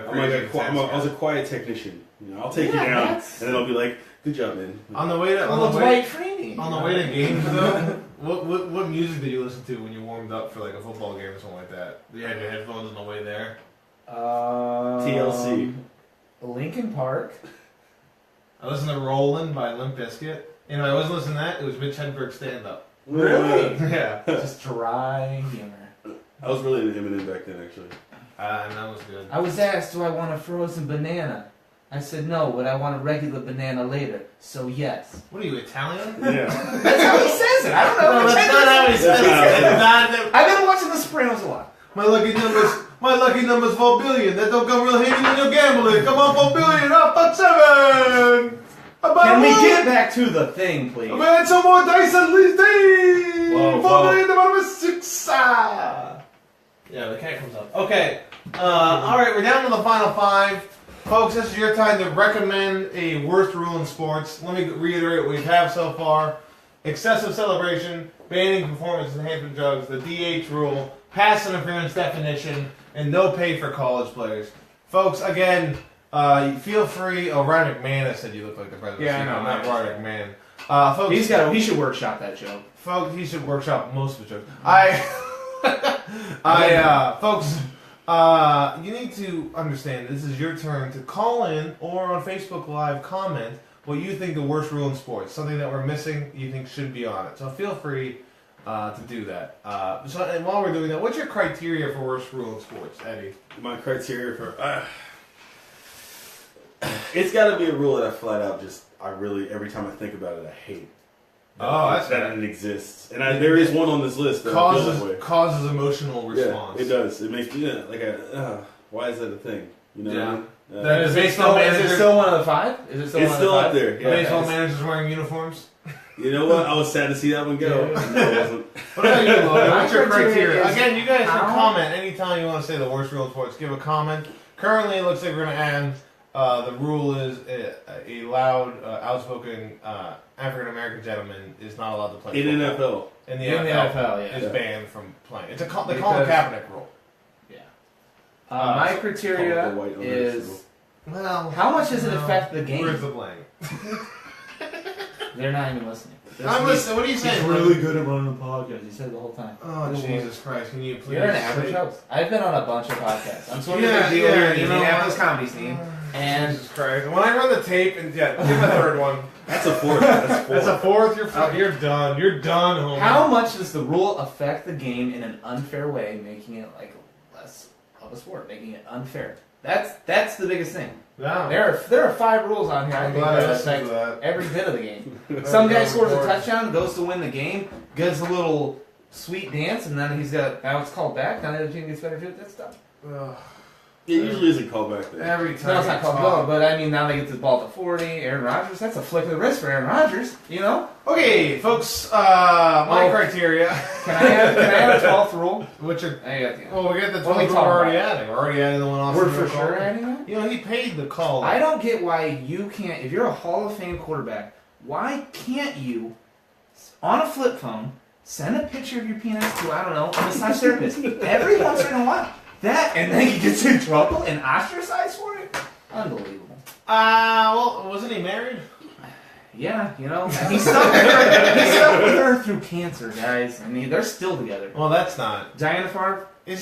I'm crazy like I was a quiet technician. You know, I'll take you Yeah, down, that's- and then I'll be like, "Good job, man." on the way to Well, Dwight Freeney. on the way to games though. What music did you listen to when you warmed up for like a football game or something like that? You had your headphones on the way there. TLC. Lincoln Park. I listened to "Rollin'" by Limp Bizkit. And if I wasn't listening to that, it was Mitch Hedberg's stand up. Really? Yeah. Just dry humor. I was really into Eminem back then, actually. And that was good. I was asked, do I want a frozen banana? I said no, but I want a regular banana later. So yes. What are you, Italian? Yeah. That's how he says it. I don't know. No, that's not how he says it. That's not I've been watching The Sopranos a lot. my lucky number's 4 billion. That don't come real handy when you're gambling. Come on, 4 billion. Up at 7. Can we get back to the thing, please? I'm gonna add some more dice at least. Whoa, 4 whoa. billion divided by 6. Yeah, the cat comes up. Okay. All right, we're down to the final 5. Folks, this is your time to recommend a worst rule in sports. Let me reiterate what we have so far. Excessive celebration, banning performance enhancement drugs, the DH rule, pass interference definition, and no pay for college players. Folks, again, feel free. Oh, Ryan McMahon said you look like the president. Yeah, I know. Not Ryan McMahon. Folks, He should workshop that joke. folks, he should workshop most of the jokes. Folks, you need to understand this is your turn to call in or on Facebook Live comment what you think the worst rule in sports, something that we're missing, you think should be on it. So feel free to do that. And while we're doing that, what's your criteria for worst rule in sports, Eddie? My criteria for it's got to be a rule that I flat out every time I think about it, I hate. That it exists, and there is one on this list that causes emotional response. Yeah, it does. It makes me why is that a thing? You know. Yeah. What I mean? Is it still one of the 5? Is it still it's one still of the 5? up there. Yeah. Baseball managers wearing uniforms. You know what? I was sad to see that one go. No, it wasn't. What about you, Logan? What's your criteria? is Again, you guys can comment anytime you want to say the worst rule in sports. Give a comment. Currently, it looks like we're going to end. The rule is a loud, outspoken African American gentleman is not allowed to play in football. NFL. In the NFL, NFL, is yeah. banned from playing. They call it Kaepernick rule. Yeah. My criteria is how much does it affect the game? Where's the blame? They're not even listening. I'm listening. What are you saying? He's really good at running a podcast. He said it the whole time. Oh, Jesus Christ. Can you please... You're an average host. I've been on a bunch of podcasts. I'm sort of Yeah, a big deal yeah, here in the you know Indianapolis what? comedy scene. And Jesus Christ. When I run the tape, and give a third one. That's a fourth. That's That's a fourth. You're done. You're done, homie. how much does the rule affect the game in an unfair way, making it like less of a sport, making it unfair? That's the biggest thing. No. There are 5 rules on here. I I'm think glad I that listened to affect that. every bit of the game. Some guy scores a touchdown, goes to win the game, gives a little sweet dance, and then now it's called back. Now the other team gets better too. That's done. Ugh. It usually isn't called back there. Every time. No, it's not called go, but I mean now they get the ball to 40. Aaron Rodgers, that's a flick of the wrist for Aaron Rodgers. You know? Okay, folks. My criteria. Can I add a 12th rule? Which are... I got the Well, we got the What are we 12th rule we're talking already about? adding. We're already adding the one off. We're for sure adding that? You know, he paid the call. I don't get why you can't, if you're a Hall of Fame quarterback, why can't you, on a flip phone, send a picture of your penis to, I don't know, a massage therapist every once in a while? And then he gets in trouble and ostracized for it? Unbelievable. Well, wasn't he married? Yeah, you know, he's stuck with her through cancer, guys. I mean, they're still together. Well, that's not. Diana Favre? Who's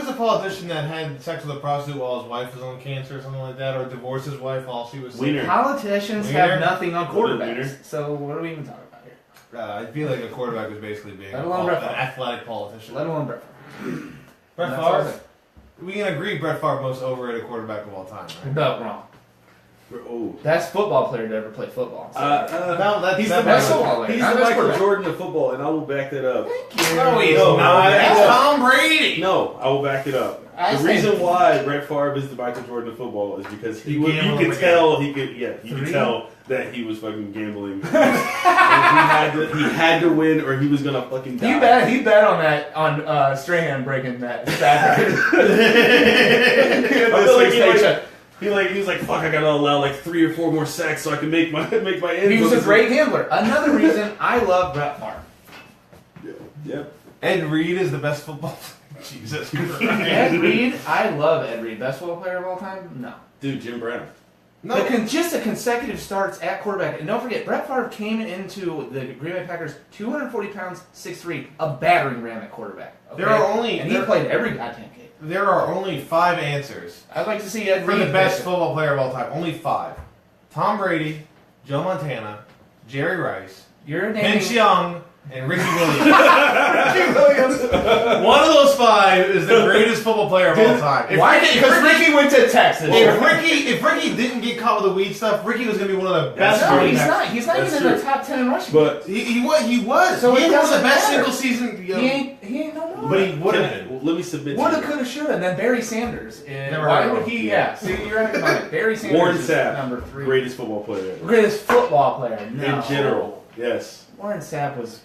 the politician that had sex with a prostitute while his wife was on cancer or something like that, or divorced his wife while she was sick? Wiener. Politicians Wiener? have nothing on Wiener. quarterbacks. So what are we even talking about here? I feel like a quarterback was basically being Let alone an Brett Favre. athletic politician. Let alone Brett Favre. Brett That's all I Favre? say. We can agree Brett Favre most overrated quarterback of all time, right? No, wrong. Oh. Best football player to ever play football. So. He's the best best football player. He's Not the best Michael quarterback. Jordan of football, and I will back that up. No, he's No, not. That's no. Tom Brady. No, I will back it up. I The say- reason why Brett Favre is the Michael Jordan of football is because He you gambled could again. tell you could tell that he was fucking gambling. And he had to win or he was gonna fucking die. He bet on that on Strahan breaking that stat record. I feel like he was like, fuck, I gotta allow like 3 or 4 more sacks so I can make my end. He was a great gambler. Another reason I love Brett Favre. Yep. Ed Reed is the best football player. Jesus Christ. Ed Reed, I love Ed Reed. Best football player of all time? No. Dude, Jim Brown. No. Just the consecutive starts at quarterback. And don't forget, Brett Favre came into the Green Bay Packers 240 pounds, 6'3", a battering ram at quarterback. Okay? And he played every goddamn game. There are only 5 answers I'd like to see Ed for Reed. the best football player of all time. Only 5. Tom Brady, Joe Montana, Jerry Rice, You're naming... Vince Young, and Ricky Williams. One of those 5 is the greatest football player of all time. Why? Because Ricky went to Texas. If Ricky didn't get caught with the weed stuff, Ricky was going to be one of the best. No, running he's backs. not. He's not That's even in true. the top 10 in rushing. But He was. So he it had one of doesn't the best matter. single season. he ain't no more. But he would have been. let me submit to Woulda, you. coulda, shoulda. And then Barry Sanders. Never Why heard of would him. he? Yeah. See, you're right about it. Barry Sanders Warren is Sapp, number 3. greatest football player ever. Greatest football player. No. In general, yes. Warren Sapp was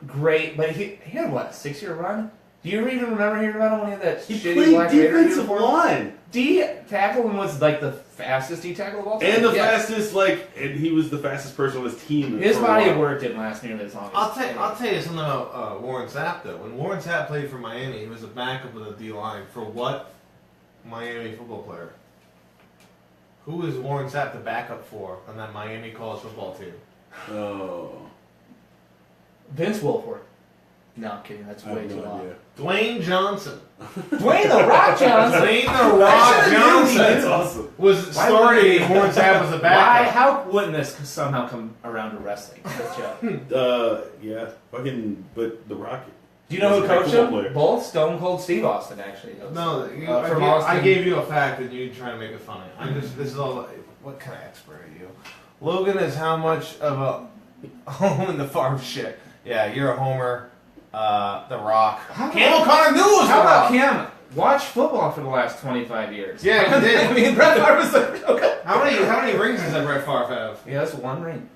great, but he had what, a 6-year run? Do you even remember hearing about him when he had that He shitty played Black Raider defensive uniform? line. D tackle and was like the fastest D tackle of all time. And the Yes. fastest, and he was the fastest person on his team. His for a body while. of work didn't last nearly as long. I'll tell you something about Warren Sapp though. When Warren Sapp played for Miami, he was a backup of the D line for what Miami football player? Who is Warren Sapp the backup for on that Miami college football team? Oh. Vince Wilfork. No, I'm kidding. That's I way have too no long. idea. Dwayne Johnson. Dwayne the Rock Johnson. Dwayne the Rock should've Johnson That's awesome. was Why started would in they- Horns Tab as a Why? backup. How wouldn't this somehow come around to wrestling? Good job. Yeah, fucking, but the Rocket. Do you know who He's a great coached football him? player. Both Stone Cold Steve Austin, actually. No, From I Austin. gave you a fact and you trying to make it funny. This is all. What kind of expert are you? Logan is how much of a home in the farm shit. Yeah, you're a homer. The Rock. Cam O'Connor knew it was How The about Rock. Cam? Watch football for the last 25 years. Yeah, he did. I mean, Brett Favre was like, okay. How many rings does that Brett Favre have? Yeah, that's one ring.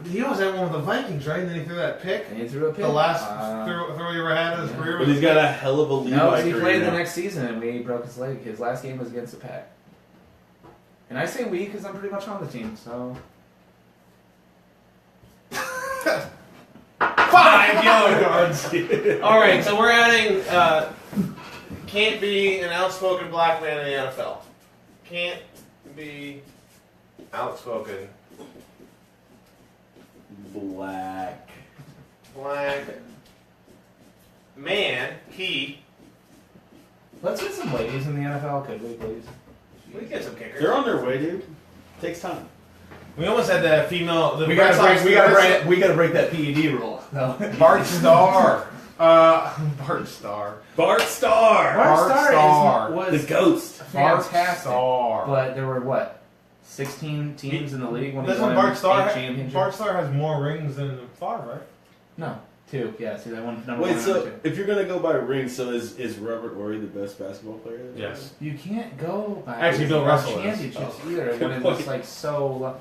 He always had one with the Vikings, right? And then he threw that pick. And he threw a pick. The last throw he ever had in his career. But he's got a hell of a lead. No, he played the next season and we broke his leg. His last game was against the Pack. And I say we because I'm pretty much on the team, so. 5 yellow cards. All right, so we're adding. Can't be an outspoken black man in the NFL. Can't be outspoken Black. black man. He. Let's get some ladies in the NFL, could we, please? We get some kickers. They're on their way, dude. Takes time. We almost had the female. The We Red Sox- gotta break that PED rule. No. Bart Starr. Bart Starr. Bart Starr. Bart Starr Starr. was The ghost. Bart fantastic. Starr. But there were what? 16 teams in the league when he Doesn't won Bart Starr? 8 championships? Bart Starr has more rings than Favre, right? No, 2. Yeah, see that one number Wait, one. so Number 2. if you're gonna go by rings, so is Robert Horry the best basketball player? Yes. You can't go by Actually, Bill Russell is. championships Oh, either good when it was point. like so.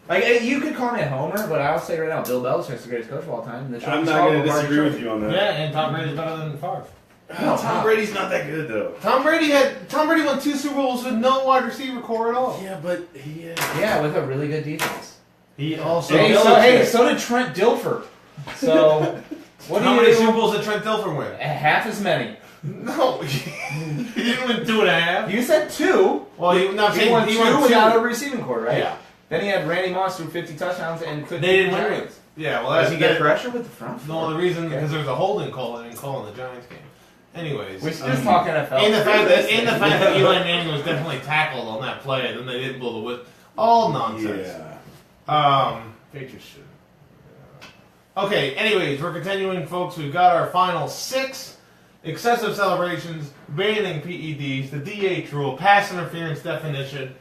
Like you could call me a homer, but I'll say right now, Bill Belichick's the greatest coach of all time. And the I'm Trophy's not called gonna the Marty disagree with Trophy. you on that. Yeah, and Tom Brady's better than Favre. Tom Brady's not that good though. Tom Brady won 2 Super Bowls with no wide receiver core at all. Yeah, but he. Yeah, with a really good defense. He also. So did Trent Dilfer. So what How do many you Super do? Bowls did Trent Dilfer win? Half as many. No, he didn't win 2.5. You said 2. Well, he won 2 without a receiving core, right? Yeah. Then he had Randy Moss threw 50 touchdowns and couldn't. They didn't beat the win. Giants. Yeah, well, Does that's he get pressure with the front? No, the reason because there was a holding call and didn't call in the Giants game. Anyways, We should just talk NFL. and the fact that Eli Manning was definitely tackled on that play, and then they didn't blow the whistle. All nonsense. Yeah. Patriots should. Okay. Anyways, we're continuing, folks. We've got our final 6: excessive celebrations, banning PEDs, the DH rule, pass interference definition,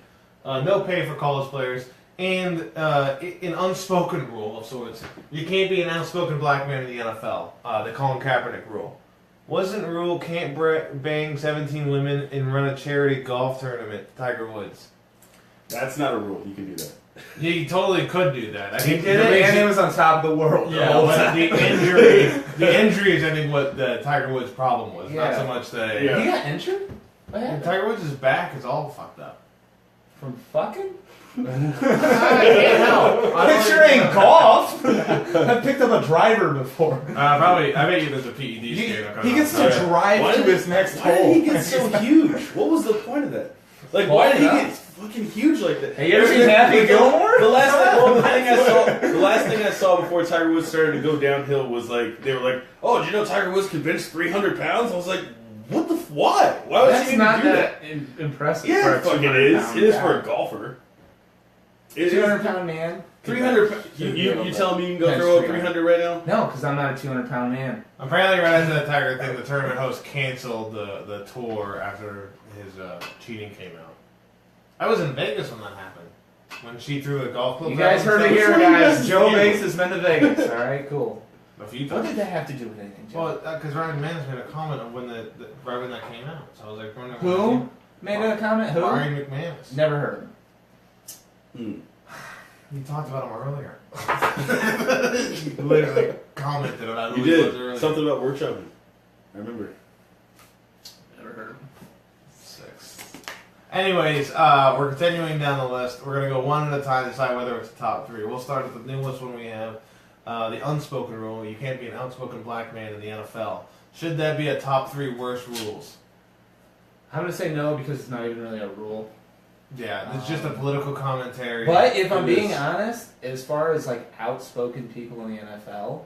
no pay for college players, and an unspoken rule of sorts. You can't be an outspoken black man in the NFL. The Colin Kaepernick rule. Wasn't rule can't bang 17 women and run a charity golf tournament, Tiger Woods. That's not a rule. You can do that. Yeah, you totally could do that. I He think did the it, reason- and it was on top of the world. Yeah, but the injury is I think what the Tiger Woods' problem was. Not Yeah. so much the Yeah. He got injured? What happened? Tiger Woods' back is all fucked up. From fucking? I can't help. Picturing golf. I picked up a driver before. Probably. I bet you there's a PED scare. He gets to Alright. drive Why to did- his next Why hole. did he get so huge? What was the point of that? Like, why did he get fucking huge like that? Hey, you ever seen Happy Gilmore? The last thing I saw before Tiger Woods started to go downhill was like they were like, "Oh, did you know Tiger Woods could bench 300 pounds?" I was like, "What the? Why? Why would That's he even not do that impressive. Yeah, for a it fucking 200 is. pound It is guy. for a golfer. It 200 is. pound man. 300. You telling me you can go Bench throw up 300. 300 right now? No, because I'm not a 200 pound man. Apparently, right after the Tiger thing, the tournament host canceled the tour after his cheating came out. I was in Vegas when that happened. When she threw the golf club. You guys heard it here, guys. Joe Bates has been to Vegas. All right, cool. A few What times. did that have to do with anything, Joe? Well, because Ryan Mann's made a comment on when right when that came out. So I was like, Who made a comment? Who? Ryan McManus. Never heard of him. You talked about him earlier. You literally commented about who You he was did earlier. something about workshopping. I remember. Never heard of him. 6. Anyways, we're continuing down the list. We're going to go one at a time to decide whether it's a top 3. We'll start with the newest one we have. The unspoken rule. You can't be an outspoken black man in the NFL. Should that be a top 3 worst rules? I'm going to say no because it's not even really a rule. Yeah, it's just a political commentary. But if I'm It being is. honest, as far as like outspoken people in the NFL,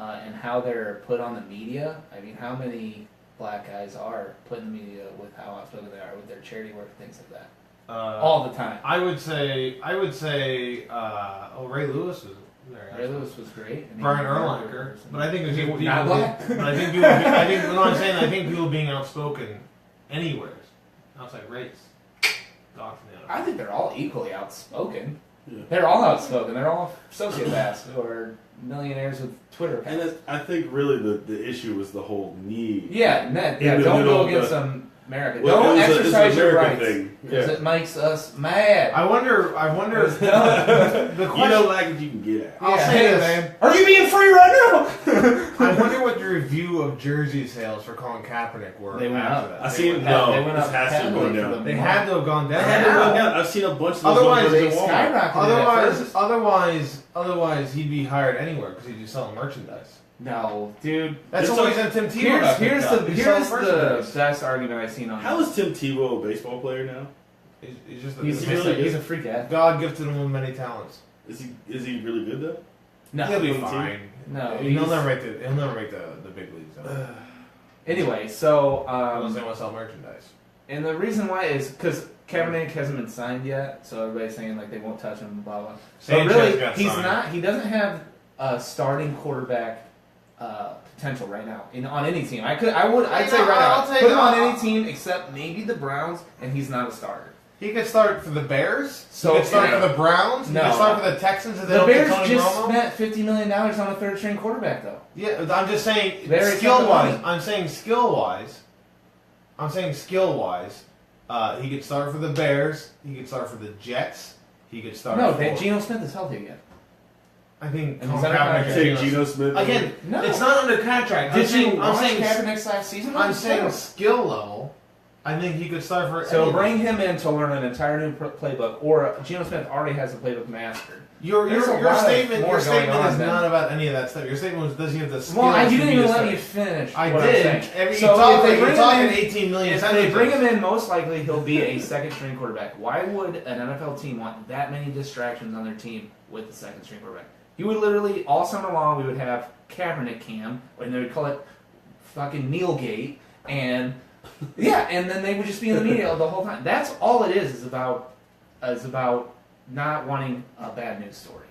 and how they're put on the media. I mean, how many black guys are put in the media with how outspoken they are with their charity work, things like that, all the time. I would say, Ray Lewis was there. Ray Lewis was great. I mean, Brian Urlacher, but I think there's people. Not black. But I think people. I think what I'm saying. I think people being outspoken anywhere outside race. Gone from the I think they're all equally outspoken. Yeah. They're all outspoken. They're all sociopaths or millionaires with Twitter accounts. And I think really the issue was the whole need. Yeah, In the don't middle go of against the- America. Well, Don't it's exercise an your American rights thing. because Yeah. it makes us mad. I wonder. The You question. know, like you can get at. I'll Yeah, say hey, this. man. Are you being free right now? I wonder what the review of jersey sales for Colin Kaepernick were. They went after up. that. I seen They no. went This up has to have heavily gone for down. them. They had to have gone down. It had to go down. I've seen a bunch of those Otherwise, numbers they in Walmart. skyrocketed. Otherwise, he'd be hired anywhere because he'd be selling merchandise. No, dude. That's It's the like- reason Tim Tebow got Here's picked up. He's the selling merchandise. best argument I've seen on. How is Tim Tebow a baseball player now? He's just He's he really he's good? a freak athlete. God gifted him with many talents. Is he really good though? No, He'll be Team? fine. No, he'll he's- never make the big leagues. Though. Anyway, so Unless they want to sell merchandise. and the reason why is because Kaepernick hasn't been signed yet, so everybody's saying like they won't touch him, blah blah. So Sanchez really, got he's signed. not. He doesn't have a starting quarterback potential right now on any team. I'd say right I'll now, take put him on I'll- any team except maybe the Browns, and he's not a starter. He could start for the Bears. So- he could start yeah. for the Browns. No. He could start for the Texans if they The don't Bears get Tony just Romo. spent $50 million on a third string quarterback, though. Yeah, I'm just saying Very skill wise. tough I'm saying skill wise. He could start for the Bears. He could start for the Jets. He could start. No, for, Geno Smith is healthy again. I think And Colin he's under Kaepernick contract. is Take Geno Geno Smith Again, No. it's not under contract. Did you I'm watch saying Kaepernick's last season? I'm saying skill level. I think he could start for. So any- bring him in to learn an entire new playbook, or Geno Smith already has the playbook mastered. Your There's a lot statement. more Your going statement on is than- not about any of that stuff. Your statement was, does he have the skills? Well, you to didn't be even a let starter? me finish. I what did. I'm saying. So if they you're bring talking him in, 18 million if sentences. they bring him in, most likely he'll be a second string quarterback. Why would an NFL team want that many distractions on their team with the second string quarterback? You would literally all summer long we would have Kaepernick Cam, and they would call it fucking Neilgate, and yeah, and then they would just be in the media the whole time. That's all it is about not wanting a bad news story,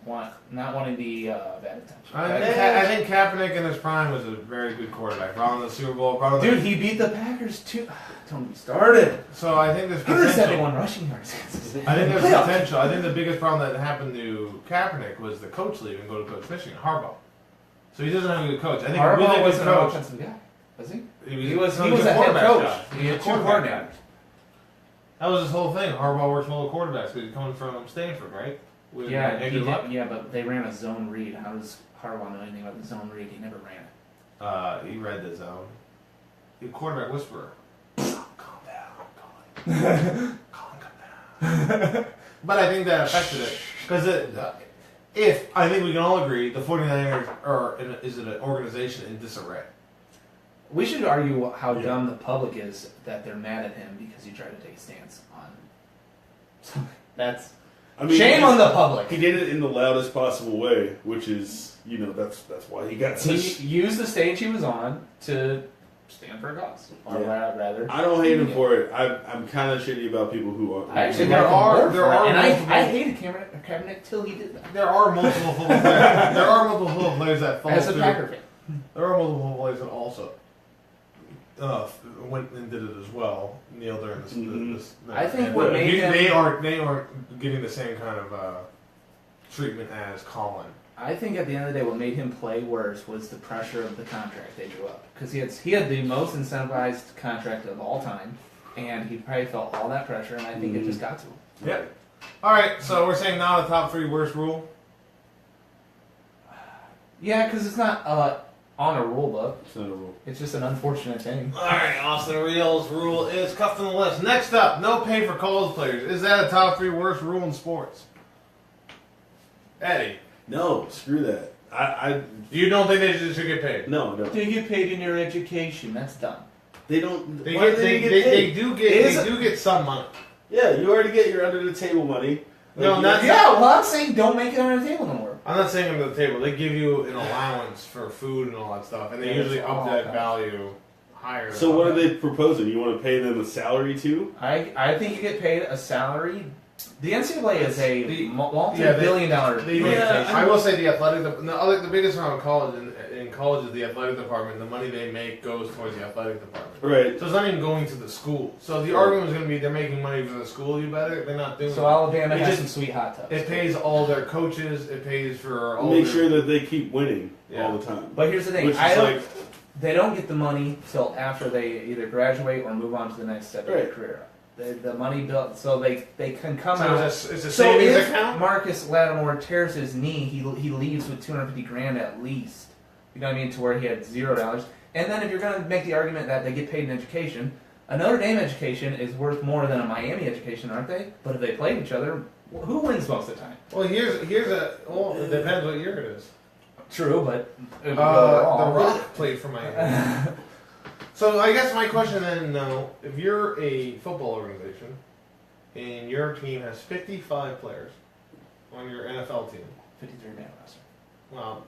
not wanting the bad attention. I think Kaepernick in his prime was a very good quarterback. Brought him to the Super Bowl. Brought him Dude, he beat the Packers too. Don't be started. So I think there's potential. 171 rushing yards. I think there's Playoff. potential. I think the biggest problem that happened to Kaepernick was the coach leave and go to Coach Michigan, Harbaugh. So he doesn't have a good coach. I think a Harbaugh really good wasn't an coach. offensive guy, was he? He was no, a he's head quarterback coach. guy. He had He's two a quarterback coordinators. guy. That was his whole thing. Harbaugh works well with quarterbacks because he's coming from Stanford, right? With Yeah, good he luck. did, yeah, but they ran a zone read. How does Harbaugh know anything about the zone read? He never ran it. He read the zone. He's a quarterback whisperer. Calm down, Colin, calm down. But I think that affected it. Because if, I think we can all agree, the 49ers is an organization in disarray. We should argue how dumb the public is that they're mad at him because he tried to take a stance on. That's I mean, shame on the public. He did it in the loudest possible way, which is, that's why he got He such. used the stage he was on to stand for a cause, or Yeah. rather. I don't hate him for it. I'm kind of shitty about people who are. I actually There like him are- more there for it, are and multiple- I hated Kaepernick till he did that. There are multiple football players. There are multiple football players that fall As a through. Packer fan. There are multiple football players that also went and did it as well. Neil during this. Mhm. this I think and what made him- they aren't getting the same kind of treatment as Colin. I think at the end of the day, what made him play worse was the pressure of the contract they drew up. Because he had the most incentivized contract of all time, and he probably felt all that pressure, and I think it just got to him. Yep. All right, so we're saying now the top 3 worst rule. Yeah, because it's not on a rule book. It's not a rule. It's just an unfortunate thing. All right, Austin Reel's rule is cuffed on the list. Next up, no pay for college players. Is that a top 3 worst rule in sports? Eddie, No, screw that. you don't think they should get paid? No. They get paid in your education. That's dumb. They don't. They, why get, do they, get they, paid? they do Is get they do get some money. Yeah, you already get your under the table money. No, you- not- Yeah, well, I'm saying don't make it on the table no more. I'm not saying under the table. They give you an allowance for food and all that stuff, and they Yeah, usually it's up all that that. value higher. So what are they proposing? You want to pay them a salary too? I think you get paid a salary. The NCAA is a The- multi-billion-dollar. They make, I will say the athletic. The biggest one in college in college is the athletic department. The money they make goes towards the athletic department. Right. So it's not even going to the school. So the argument is going to be they're making money for the school. You better. They're not doing. So that. Alabama It has just- some sweet hot tubs. It pays all their coaches. It pays for all. Make their, sure that they keep winning Yeah. all the time. But here's the thing: Which is I don't. like, They don't get the money till after they either graduate or move on to the next step of their Right. career. The money built, so they can come So out. it's a So savings if account. Marcus Lattimore tears his knee, he leaves with $250,000 at least. You know what I mean? To where he had $0. And then if you're going to make the argument that they get paid in education, a Notre Dame education is worth more than a Miami education, aren't they? But if they played each other, who wins most of the time? Well, here's a. Well, it depends what year it is. True, but The Rock played for Miami. So I guess my question then, though, if you're a football organization and your team has 55 players on your NFL team, 53-man roster. well,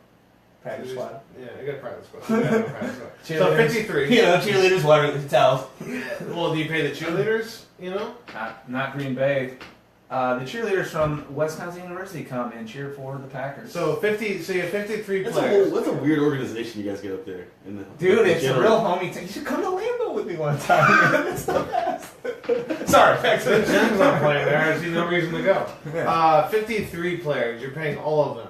Practice squad. Yeah, I got a practice squad. You gotta have a practice squad. So Cheerleaders. 53. You know, cheerleaders, whatever you can tell. Well, do you pay the cheerleaders? You know. Not Green Bay. The cheerleaders from Wisconsin University come and cheer for the Packers. So 50. So you have 53 that's players. a weird organization you guys get up there. In the, Dude, in it's a general. real homie thing. You should come to Lambeau with me one time. It's the best. Sorry, back to the Jim's not playing there. I see no reason to go. 53 players. You're paying all of them.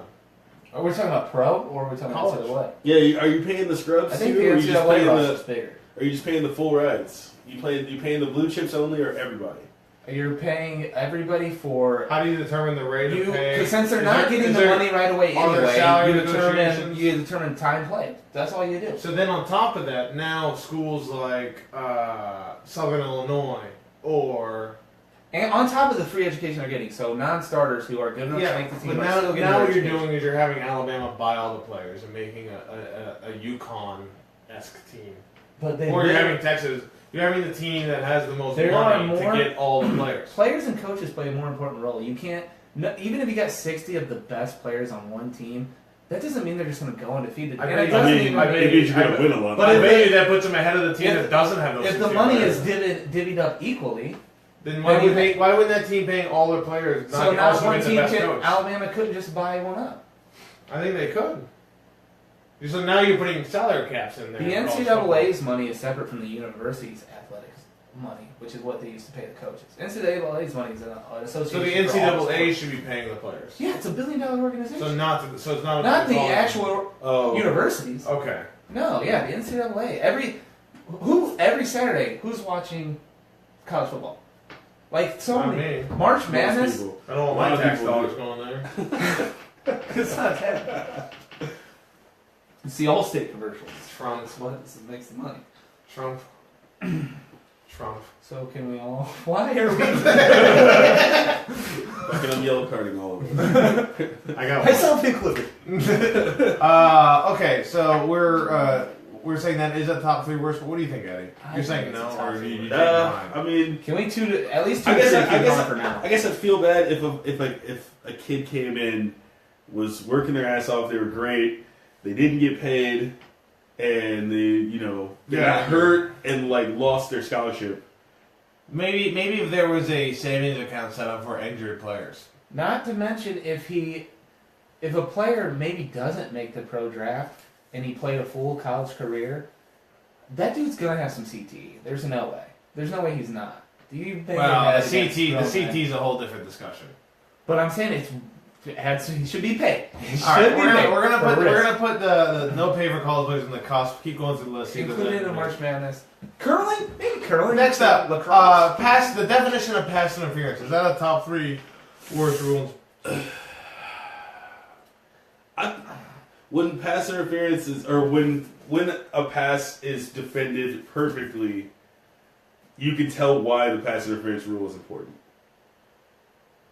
Are we talking about pro or are we talking College. about NCAA? Yeah, are you paying the scrubs I think too, the or are you just NCAA paying roster the? is bigger. Are you just paying the full rides? You paying the blue chips only, or everybody? You're paying everybody for How do you determine the rate you, of pay? because since they're Is not there- getting is the there- money right away are there anyway, salary you negotiations? determine time played. That's all you do. So then on top of that, now schools like Southern Illinois or And on top of the free education they're getting, so non-starters who are good enough to make the team but are now, still getting now their what you're education. doing is you're having Alabama buy all the players and making a UConn-esque team. But they Or you're literally- having Texas. You're having the team that has the most There are money more- to get all the players. Players and coaches play a more important role. You can't, no, even if you got 60 of the best players on one team, that doesn't mean they're just going to go undefeated. I And bet it you- doesn't I mean, even it means you're gonna win a lot. But if I bet you that puts them ahead of the team if- that doesn't have those. if the 60 money players. is divvied up equally, then then you why wouldn't that team paying all their players so not not also one get the team best can, coach? Alabama couldn't just buy one up. I think they could. So now you're putting salary caps in there. The in college football. NCAA's money is separate from the university's athletics money, which is what they used to pay the coaches. NCAA's money is an association. So the for all NCAA sports. should be paying the players. Yeah, it's $1 billion organization. So so it's not not the college. actual Oh, universities. Okay. No, yeah, the NCAA. Every Saturday, who's watching college football? Like so Not many. me. March most Madness. people. I don't want A lot my of tax people dollars do. going there. It's not that. It's the Allstate commercials. Trump. That's what makes the money. Trump. Trump. So can we all? Why are we? Fucking I'm yellow carding all over. I got I one. self-included. Okay, so we're saying that is a top 3 worst. What do you think, Eddie? I You're think saying it's a no, top or do three you worst. change your mind? I mean, Can we at least two I to guess three I keep guess going for now? I guess I'd feel bad if a kid came in, was working their ass off, they were great, they didn't get paid, and they got hurt and like lost their scholarship. Maybe if there was a savings account set up for injured players. Not to mention if a player maybe doesn't make the pro draft and he played a full college career, that dude's gonna have some CTE. There's no way. There's no way he's not. Do you think Well, that the against CT grown men? is a whole different discussion. But I'm saying he should be paid. He All right, should be paid we're gonna for put risk. the no pay for college players in the cost. Keep going through the list. see if there's Included in anything. March Madness. Curling? Maybe curling. Next up, lacrosse. the definition of pass interference. Is that a top 3 worst rules? When pass interference is, or when a pass is defended perfectly, you can tell why the pass interference rule is important.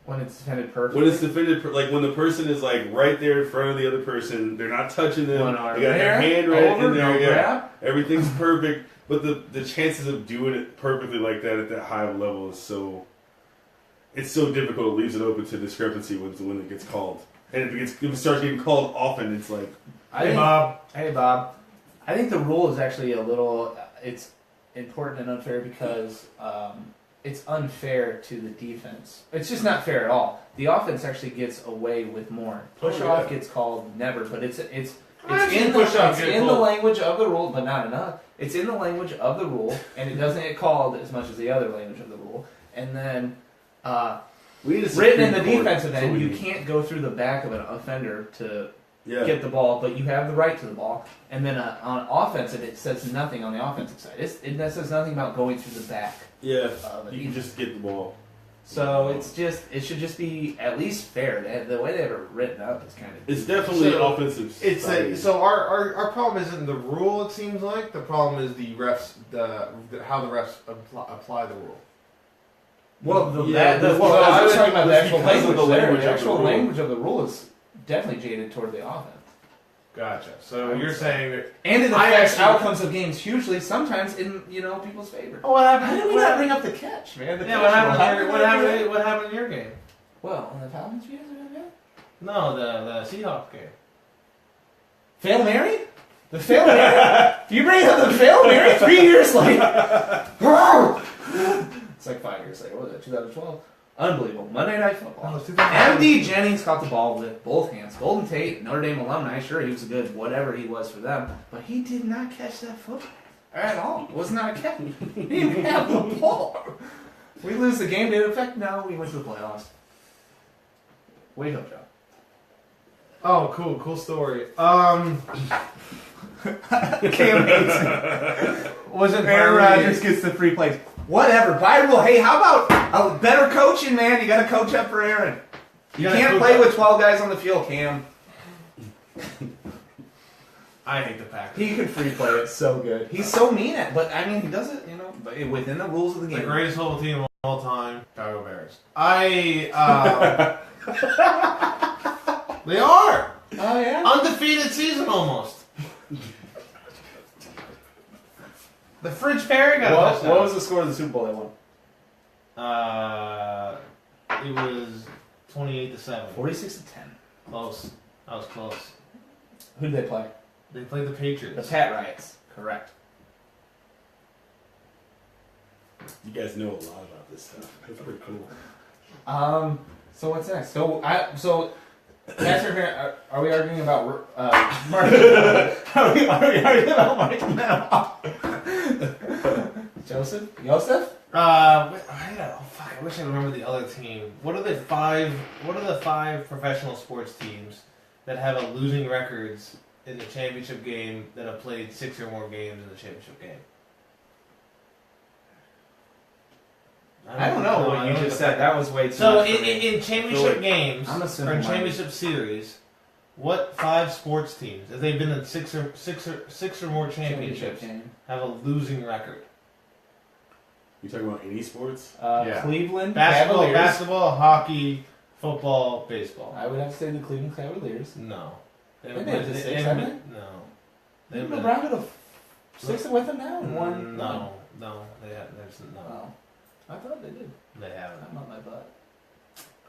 When it's defended perfectly. When it's defended, like when the person is like right there in front of the other person, they're not touching them. One They arm got their there, hand right over, in there. no Yeah, grab. everything's perfect. But the chances of doing it perfectly like that at that high of a level is so. It's so difficult. It leaves it open to discrepancy when it gets called. And if it starts getting called often, it's like, Hey Bob. I think the rule is actually a little. It's important and unfair because it's unfair to the defense. It's just not fair at all. The offense actually gets away with more. Push off gets called never, but it's in the language of the rule, but not enough. It's in the language of the rule, and it doesn't get called as much as the other language of the rule. And then written in the defensive end, you can't go through the back of an offender to get the ball, but you have the right to the ball. And then on offensive, it says nothing on the offensive side. It says nothing about going through the back. Yeah, you can just get the ball. So it should just be at least fair. The way they have it written up is kind of. It's definitely offensive. So our problem isn't the rule. It seems like the problem is the refs, how the refs apply the rule. Well, I was talking about the actual language. The actual language of the rule is definitely jaded toward the offense. Gotcha. So you're saying that, and it affects outcomes of games hugely. Sometimes in people's favor. Oh, what happened? How did we not bring up the catch, man? What happened? What happened in your game? Well, on the Falcons, you guys are good. No, the Seahawks game. Fail Mary? The Fail Mary? You bring up the Fail Mary 3 years later. It's like 5 years later. What was it? 2012. Unbelievable. Monday Night Football. MD Jennings caught the ball with both hands. Golden Tate, Notre Dame alumni, sure, he was a good whatever he was for them, but he did not catch that football at all. It was not a catch. He didn't have the ball. We lose the game. Did it affect? No, we went to the playoffs. Wait up, Joe. Oh, cool story. Cam hates it. Wasn't Aaron Rodgers gets the free plays. Whatever. By rule, hey, how about better coaching, man? You got to coach up for Aaron. You can't play with 12 guys on the field, Cam. I hate the Packers. He could free play it so good. He's so mean at it, but I mean, he does it, within the rules of the game. The greatest football team of all time, Chicago Bears. They are Oh yeah. undefeated season almost. The Fridge Fairy got a touchdown. What was the score of the Super Bowl they won? It was 28-7. 46-10. Close. That was close. Who did they play? They played the Patriots. The Pat Riots. Correct. You guys know a lot about this stuff. That's pretty cool. So what's next? So Pastor, are we arguing about Mark? Are we arguing about Mark? Joseph? I wish I remember the other team. What are the five professional sports teams that have a losing records in the championship game that have played 6 or more games in the championship game? I don't know what you just said. That was way too So much for me. in championship games I'm or assuming in championship series, what 5 sports teams, if they've been in six or more championships, game. have a losing record? You talking about any sports? Yeah. Cleveland Basketball, Cavaliers. hockey, football, baseball. I would have to say the Cleveland Cavaliers. No. They made it to 6, haven't they? No. Didn't LeBron go to 6 with them now? And one? No. They have, there's no. Oh. I thought they did. They haven't. I'm on my butt.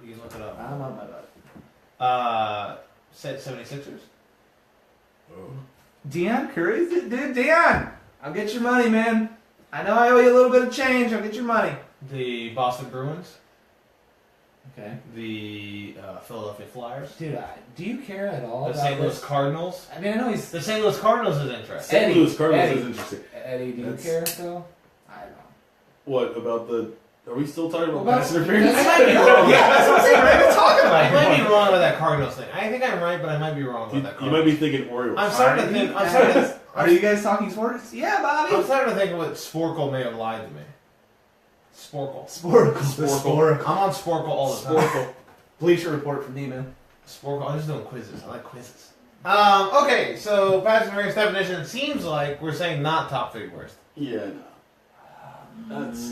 You can look it up. I'm on my butt. 76ers? Oh. Deion Curry? Dude, Deion! I'll get your money, man. I know I owe you a little bit of change. I'll get your money. The Boston Bruins? Okay. The Philadelphia Flyers? Dude, do you care at all The about St. Louis this? Cardinals? I mean, I know he's... The St. Louis Cardinals is interesting. St. Louis Cardinals Eddie. is interesting. Eddie, do you care, though? I don't know. What about the? Are we still talking about Well, pass interference? I might be wrong. Yeah, that's what I'm saying. We're not even talking I about might be wrong with that Cardinals thing. I think I'm right, but I might be wrong with that You Cardinals. might be thinking Orioles. I'm starting to think. Are you guys talking sports? Yeah, Bobby. I'm starting to think what Sporkle may have lied to me. Sporkle. Sporkle. I'm on Sporkle all the time. Sporkle. Bleacher Report from me, man. Sporkle. I'm just doing quizzes. I like quizzes. Okay, so pass interference definition. It seems like we're saying not top 3 worst. Yeah, no. That's.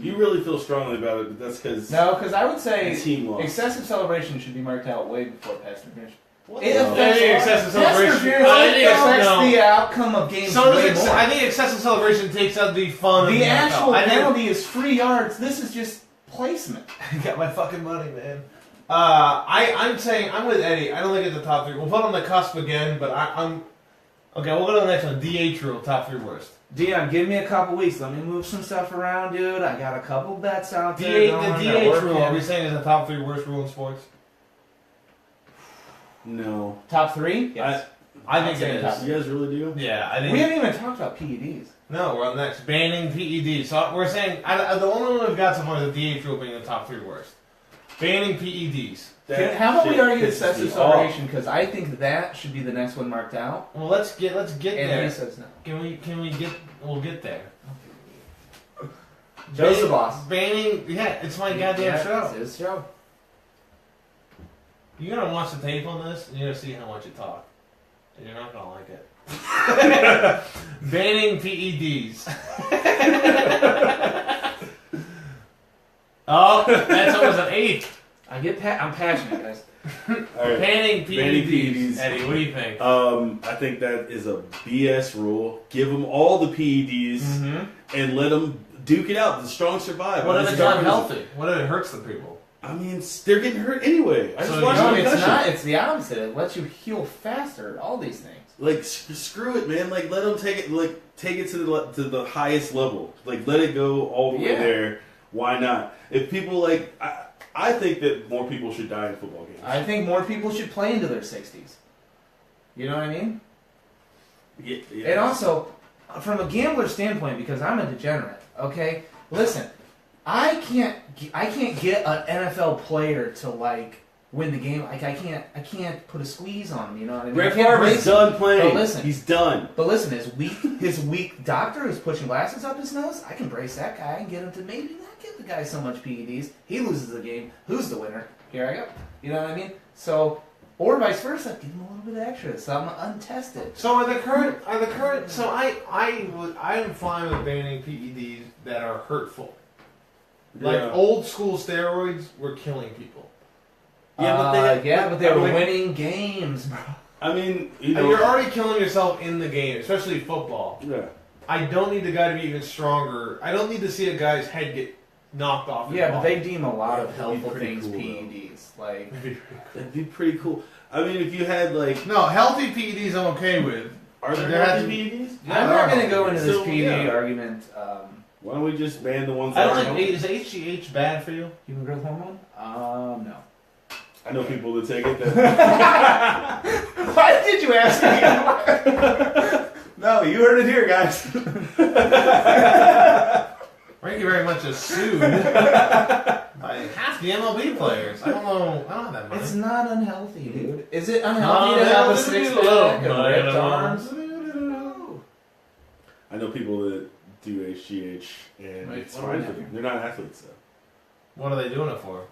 You really feel strongly about it, but that's because No, because I would say team loss. excessive celebration should be marked out way before pass interference. What? It No. affects Excessive celebration. affects No. the outcome of games So way does more. I think excessive celebration takes out the fun of The the actual NFL. penalty is free yards. This is just placement. I got my fucking money, man. I'm saying I'm with Eddie. I don't think it's the top 3. We'll put on the cusp again, but I'm okay. We'll go to the next one. DH rule, top 3 worst. Dion, give me a couple weeks. Let me move some stuff around, dude. I got a couple bets out there. The going that DH rule. working. Are we saying is the top 3 worst rule in sports? No. Top 3? Yes. I think say it top is. You guys really do? Yeah, I think. We haven't even talked about PEDs. No, we're on next. Banning PEDs. So we're saying the only one we've got so far is the DH rule being the top 3 worst. Banning PEDs. How about we argue pisses excessive me off. celebration? Because I think that should be the next one marked out. Well, let's get And there. he says no. Can we get? We'll get there. Joe's the boss. Banning. Yeah, it's my goddamn Yeah, show. It's his show. You're gonna watch the tape on this, and you're gonna see how much you talk. And you're not gonna like it. Banning PEDs. Oh, that's almost an 8. I'm passionate, guys. All right. Banning Banning PEDs. PEDs. Eddie, what do you think? I think that is a BS rule. Give them all the PEDs and let them duke it out. The strong survive. What if As it's dark as- unhealthy? What if it hurts the people? I mean, they're getting hurt anyway. I So just watched you a know, It's concussion. not. It's the opposite. It lets you heal faster. All these things. Like screw it, man. Like let them take it. Like take it to the highest level. Like let it go all the way Yeah. there. Why not? If people like, I think that more people should die in football games. I think more people should play into their 60s. You know what I mean? Yeah. And also, from a gambler standpoint, because I'm a degenerate. Okay, listen, I can't get an NFL player to like win the game. Like I can't put a squeeze on him. You know what I mean? Brett I can't Favre brace is him. done playing. But listen. He's done. But listen, his weak doctor who's pushing glasses up his nose, I can brace that guy and get him to maybe not give the guy so much PEDs. He loses the game. Who's the winner? Here I go. You know what I mean? So, or vice versa, give him a little bit extra, something untested. So are the current? So I'm fine with banning PEDs that are hurtful. Like Yeah. old school steroids were killing people. Yeah, but they were I mean, winning games, bro. I mean, you And know, you're already killing yourself in the game, especially football. yeah. I don't need the guy to be even stronger. I don't need to see a guy's head get knocked off. his Yeah, but body. they deem a lot of That'd be helpful pretty things cool, though. PEDs. Like, That'd be pretty cool. I mean, if you had like, No, healthy PEDs I'm okay with. are there There has healthy to PEDs? I'm not going to go into this So, PED yeah. argument. Why don't we just ban the ones I that don't are like. healthy? Is HGH bad for you? Human growth hormone? No. I know people that take it. That, Why did you ask me? No, you heard it here, guys. Thank you very much is sued by half the MLB players. I don't know. I don't have that money. It's not unhealthy, dude. Is it unhealthy to have a six pack and ripped arms? I know people that do HGH, and Wait, it's what do fine we for have them. here? They're not athletes though. What are they doing it for?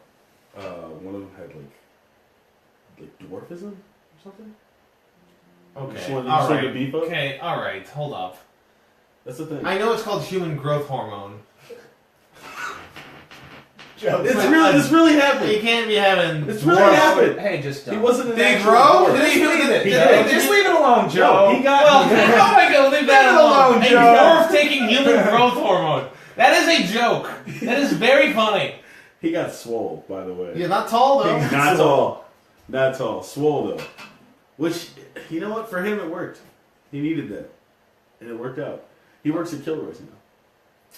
One of them had like dwarfism or something. Okay. Just wanted All to right. beef up. Okay. All right. Hold up. That's the thing. I know it's called human growth hormone. It's really happening. You can't be having. It's really dwarfs- happened. Hey, just He don't. wasn't an Did he actual grow? dwarf. Did he- Just leave it. He Hey, did. just leave it alone, No, Joe. he got. Well, how am I going to leave that Leave it alone? alone, A Joe. dwarf taking human growth hormone. That is a joke. That is very funny. He got swole, by the way. You're not tall though. Not tall. Not tall. Swole though. Which, you know what? For him, it worked. He needed that, and it worked out. He works at Kilroy's now.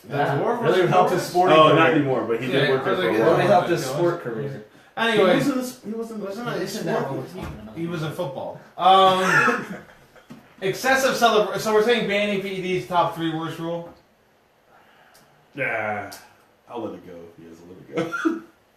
The dwarf really was helped his sporting Oh, career. not anymore. But he Yeah, did work there for a really Really while. helped his sport career. He Anyway, wasn't. Isn't that what we're talking about? he was in football. Excessive celebration. So we're saying banning PEDs top 3 worst rule. Nah, I'll let it go if he has to let it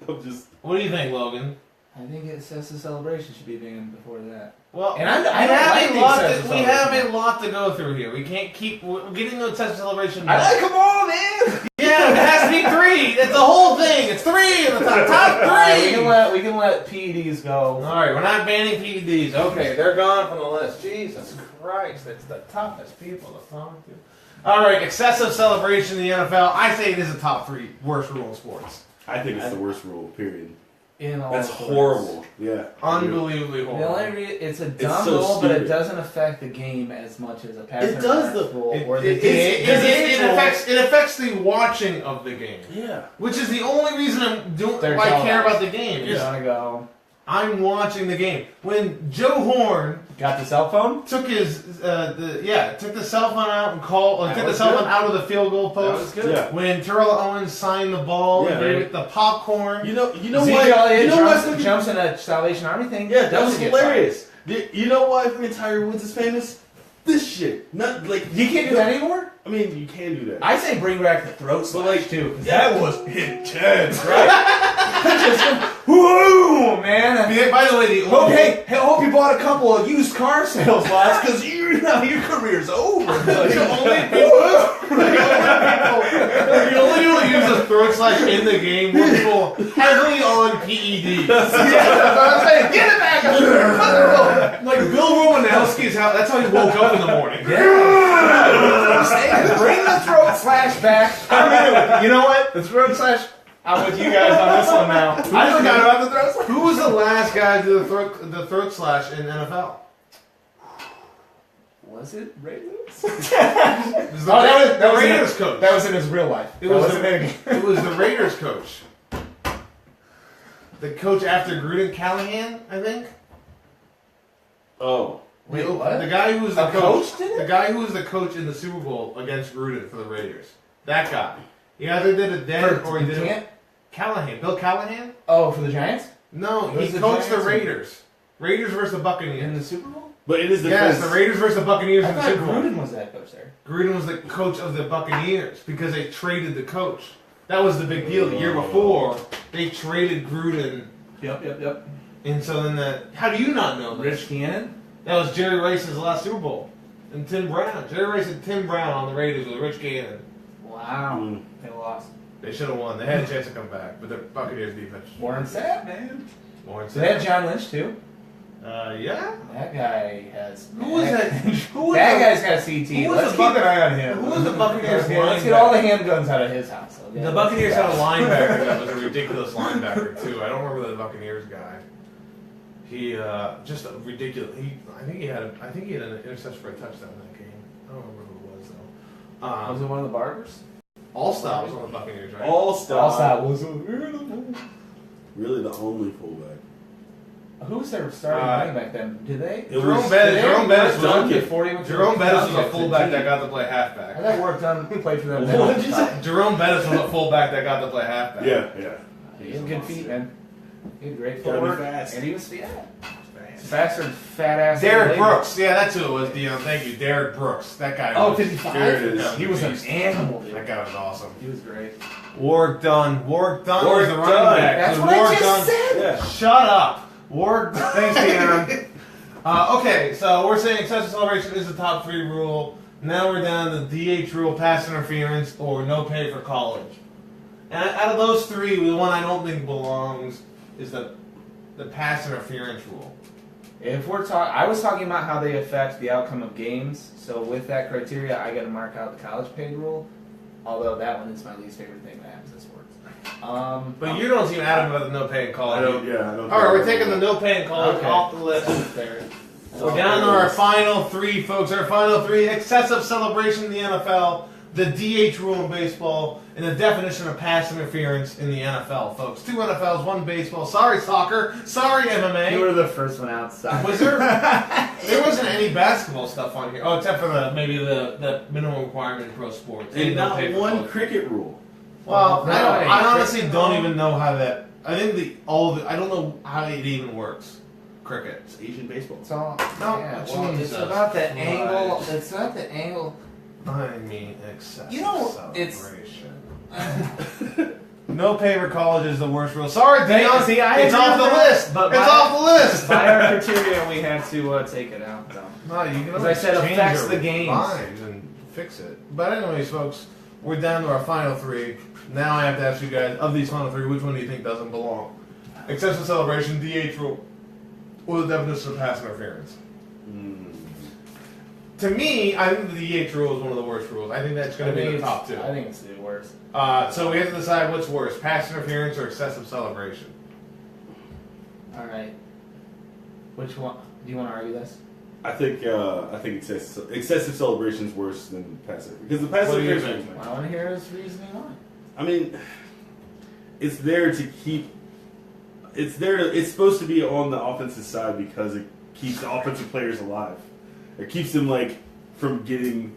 go. I'm just. What do you think, Logan? I think excessive celebration should be banned before that. Well, And I don't like the excessive we have celebration. a lot to go through here. We can't keep we're getting to excessive celebration. I like them all, man. Yeah, it has to be 3. It's the whole thing. It's 3 in the top Alright, 3. we can let PEDs go. All right, we're not banning PEDs. Okay, they're gone from the list. Jesus Christ, it's the toughest people to talk to. All right, excessive celebration in the NFL. I say it is a top 3 worst rule in sports. I think it's the worst rule. Period. in all That's of the horrible. Yeah. Unbelievably rules. The horrible. only it's a dumb so rule, but it stupid. doesn't affect the game as much as a pass It does interference rule It, or the it affects the watching of the game, Yeah. which is the only reason They're why I care televised. about the game. You're Is gonna go. I'm watching the game. When Joe Horn Got the cell phone? took his took the cell phone out and That took the was cell phone good. out of the field goal That was post. good. Yeah. When Terrell Owens signed the ball, Yeah. with the popcorn. You know Zeke why? Elliott You know why? jumps in a Salvation Army thing. Yeah, that was doesn't get hilarious. You know why fucking Tiger Woods is famous? This shit. Not like fired. You can't do that anymore? I mean, you can do that. I say bring back the throat slash like, too, because yeah. that was intense, right? Just, whoo, man. By the way, the Hope, only, hey, I hope you bought a couple of used car sales lots because your career's over. buddy. the only people who use a throat slash in the game were people heavily on PEDs. That's what I'm saying. Get it back! Like Bill Romanowski's how that's how he woke up in the morning. Yeah. Bring the throat slash back. I'm into it. You know what? The throat slash. I'm with you guys on this one now. I forgot about the throat slash. Who was the last guy to do the throat slash in NFL? Was it Ray Lewis? It was the, that the was in Raiders it. coach. That was in his real life. It was wasn't the- in a game. It was the Raiders coach. The coach after Gruden, Callahan, I think. Oh. Wait, what? The guy who was the A coach did it? The guy who was the coach in the Super Bowl against Gruden for the Raiders. That guy. He either did it then or he did it. Callahan. Bill Callahan? Oh, for the Giants? No, It was he the coached the Giants Raiders. Raiders versus the In Buccaneers. the Super Bowl? But it is the Yes, the Raiders versus the Buccaneers I in the thought Super Bowl. Gruden was that coach there. Gruden was the coach of the Buccaneers because they traded the coach. That was the big deal. The year before, they traded Gruden. Yep. And so then how do you not know this? Rich Gannon? That was Jerry Rice's last Super Bowl. And Tim Brown. Jerry Rice and Tim Brown on the Raiders with Rich Gannon. Wow. Mm. They lost. They should have won. They had a chance to come back, but the Buccaneers defense. Warren Sapp, man. Warren So they had Sapp. John Lynch, too. Yeah. That guy has... Who was that? Who was That the- guy's got CT. who was Let's the keep Buc- an eye on him. Who was the Buccaneers Let's get all the linebacker? handguns out of his house. Okay? The Buccaneers had a linebacker that was a ridiculous linebacker too. I don't remember the Buccaneers guy. He just a ridiculous. I think he had an interception for a touchdown in that game. I don't remember who it was though. Was it one of the barbers? All-Star was on the Buccaneers, right? All-Star. was Really the only fullback. Who was their starting running back then? Did they? It Jerome was- Bettis. Jerome Bettis was Duncan. Jerome Bettis was a fullback that got to play I halfback. thought Work done played for them. What did you say? Jerome Bettis was a fullback that got to play halfback. Yeah. He had good feet, man. He had great Gotta be footwork. fast. And he was faster than fat ass. Derek lady. Brooks. Yeah, that's who it was, Dion. Thank you. Derek Brooks. That guy Oh, was... 55. There it is. He was an animal, dude. That guy was awesome. He was great. Warwick Dunn. Warwick Dunn Warwick was the running Dunn. back. That's So what I Warwick just Dunn- said. Yeah. Shut up. Warwick. Thanks, Dion. Okay, so we're saying excessive celebration is the top 3 rule. Now we're down to the DH rule, pass interference, or no pay for college. And out of those 3, the one I don't think belongs is the pass interference rule. If we're talking, I was talking about how they affect the outcome of games. So with that criteria, I got to mark out the college paid rule. Although that one is my least favorite thing that happens in sports. But you don't seem adamant about the no pay in college. I don't. All right, we're taking the no pay in college Okay. off the list. Fair. We're down to our final 3, folks. Our final 3: excessive celebration in the NFL, the DH rule in baseball, and the definition of pass interference in the NFL, folks. 2 NFLs, 1 baseball. Sorry, soccer. Sorry, You MMA. were the first one outside. Was there? There wasn't any basketball stuff on here. Oh, except for maybe the minimum requirement in pro sports. And no not pay for one college. cricket rule. Well, No, I honestly cricket, don't no. even know how that. I think I don't know how it even works. Cricket. It's Asian baseball. It's all, No, yeah, well, it's Jesus about the Christ. angle. It's not the angle. I mean, excessive You know, it's- celebration. No pay for college is the worst rule. Sorry, Dion. See, I it's agree off the with that, list. but It's by- off the list. By our criteria, we had to take it out. Though. No, you can As always I said, change affects your the games. lines and fix it. But anyways, folks, we're down to our final 3. Now I have to ask you guys, of these final 3, which one do you think doesn't belong? Excessive celebration, DH rule, or the definition of pass interference? To me, I think the DH rule is one of the worst rules. I think that's going to be the top 2. I think it's the worst. So we have to decide what's worse, pass interference or excessive celebration. All right. Which one? Do you want to argue this? I think excessive celebration is worse than passive because the passive What do you aggressive. think? I want to hear his reasoning why. I mean, it's there to keep. It's there to. It's supposed to be on the offensive side because it keeps the offensive players alive. It keeps them like from getting,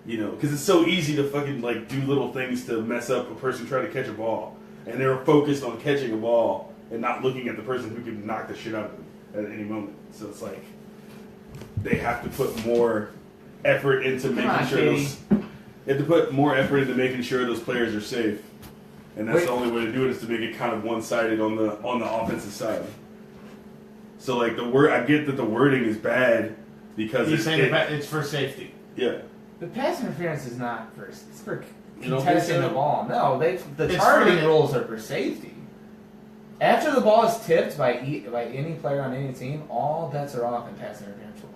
because it's so easy to fucking like do little things to mess up a person trying to catch a ball, and they're focused on catching a ball and not looking at the person who can knock the shit out of them at any moment. So it's like they have to put more effort into making sure those. They have to put more effort into making sure those players are safe, and that's the only way to do it is to make it kind of one-sided on the offensive side. So like I get that the wording is bad because He's saying it's for safety. Yeah. The pass interference is not for. It's for You don't contesting think so? the ball. No, the It's targeting for- rules are for safety. After the ball is tipped by any player on any team, all bets are off in pass interference rule.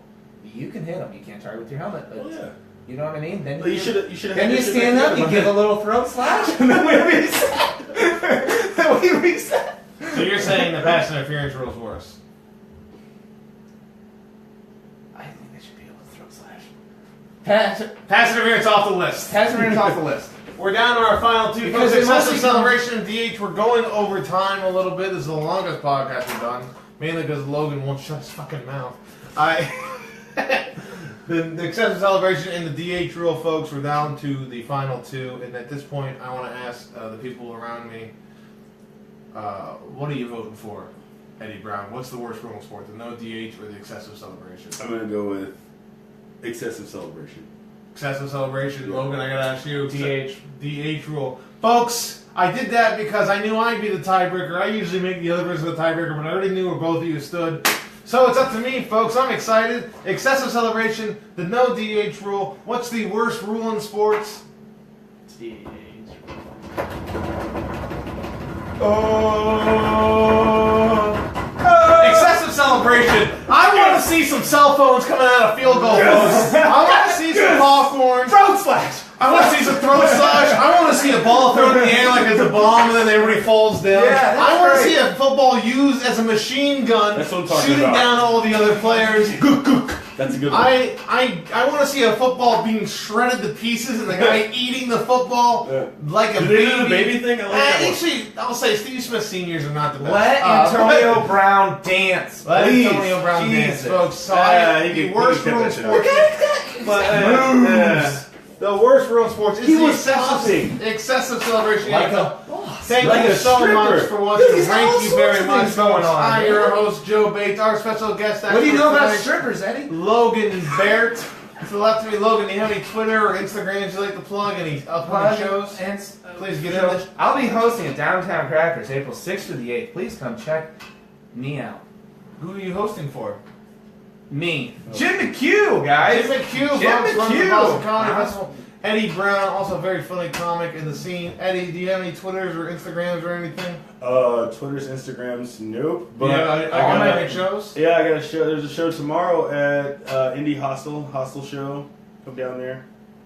You can hit them. You can't target with your helmet, but Oh yeah. you know what I mean. Then Well, you should have. Then you stand up, you give a little throat slash, and then we reset. Then we reset. So you're saying the pass interference rule is worse? I think they should be able to throat slash. Pass interference off the list. Pass interference off the list. We're down to our final two. Because Because it excessive mostly celebration and DH. We're going over time a little bit. This is the longest podcast we've done, mainly because Logan won't shut his fucking mouth. The excessive celebration and the DH rule, folks. We're down to the final two, and at this point, I want to ask the people around me, what are you voting for, Eddie Browne? What's the worst rule in sport, the no DH or the excessive celebration? I'm gonna go with excessive celebration. Excessive celebration. Logan, I gotta ask you. DH. DH rule. Folks, I did that because I knew I'd be the tiebreaker. I usually make the other person the tiebreaker, but I already knew where both of you stood. So it's up to me, folks. I'm excited. Excessive celebration, the no DH rule. What's the worst rule in sports? DH. Excessive celebration. I want to see some cell phones coming out of field goal posts. I want to see some popcorn. Throat slash. I want to see some throat slash. I want to see a ball thrown in the air like it's a bomb and then everybody falls down. Yeah, that's I want to great. see a football used as a machine gun, That's what I'm talking shooting about. down all the other players. Gook, gook. That's a good one. I want to see a football being shredded to pieces and the guy eating the football Yeah. like a Did baby. they do the baby thing? I like that one. Actually, I'll say Steve Smith seniors are not the best. Let Antonio Brown dance. Let Please. Antonio Brown dance, Jesus. folks. So He the can worst cut rule in that shit sports. But The worst rule in sports is He the was popping. excessive celebration. Like Yeah. a boss. Thank like you a so stripper. much for watching. There's all Thank you sorts very of much, things going folks. on, I'm man. your host, Joe Baert. Our special guest. What do you know about tonight, strippers, Eddie? Logan Baert. To the left of me, Logan, do you have any Twitter or Instagrams you'd like to plug? Any upcoming shows? And, Please get in show. this. I'll be hosting at Downtown Crackers April 6th to the 8th. Please come check me out. Who are you hosting for? Me. Jim McHugh, guys. Jim McHugh, Jim folks, runs the McHugh. Boston Comedy Wow. Festival. Eddie Browne, also a very funny comic in the scene. Eddie, do you have any Twitters or Instagrams or anything? Twitters, Instagrams, nope. But But I got any shows. Yeah, I got a show. There's a show tomorrow at Indie Hostel show. Come down there.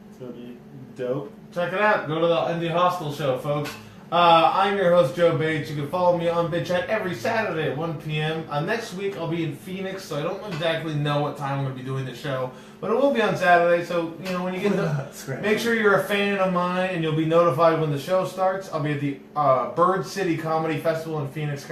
It's gonna be dope. Check it out. Go to the Indie Hostel show, folks. I'm your host, Joe Bates. You can follow me on BitChat every Saturday at 1 p.m. Next week, I'll be in Phoenix, so I don't exactly know what time I'm going to be doing the show. But it will be on Saturday, so, when you get make sure you're a fan of mine, and you'll be notified when the show starts. I'll be at the Bird City Comedy Festival in Phoenix,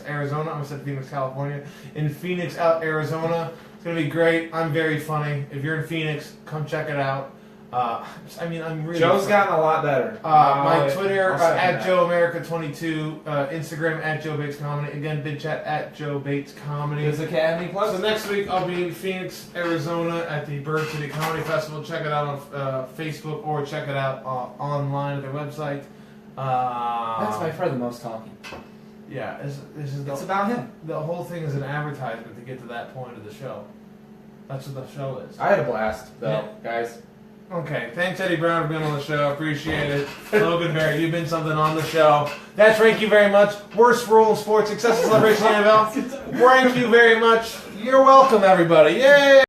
Arizona. I almost said Phoenix, California. In Phoenix, Arizona. It's going to be great. I'm very funny. If you're in Phoenix, come check it out. I'm really. Joe's gotten a lot better. My Twitter I'll second at that. JoeAmerica22, Instagram at Joe Bates Comedy. Again, BitChat at Joe Bates Comedy. There's Academy Plus. So next week I'll be in Phoenix, Arizona at the Bird City Comedy Festival. Check it out on Facebook or check it out online at their website. That's by far the most talking. Yeah, this is It's about him. the whole thing is an advertisement to get to that point of the show. That's what the show is. I had a blast, though, guys. Okay, thanks Eddie Browne for being on the show. Appreciate it. Logan Baert, you've been something on the show. That's thank you very much. Worst rule in sports, excessive celebration in the NFL. Thank you very much. You're welcome, everybody. Yay!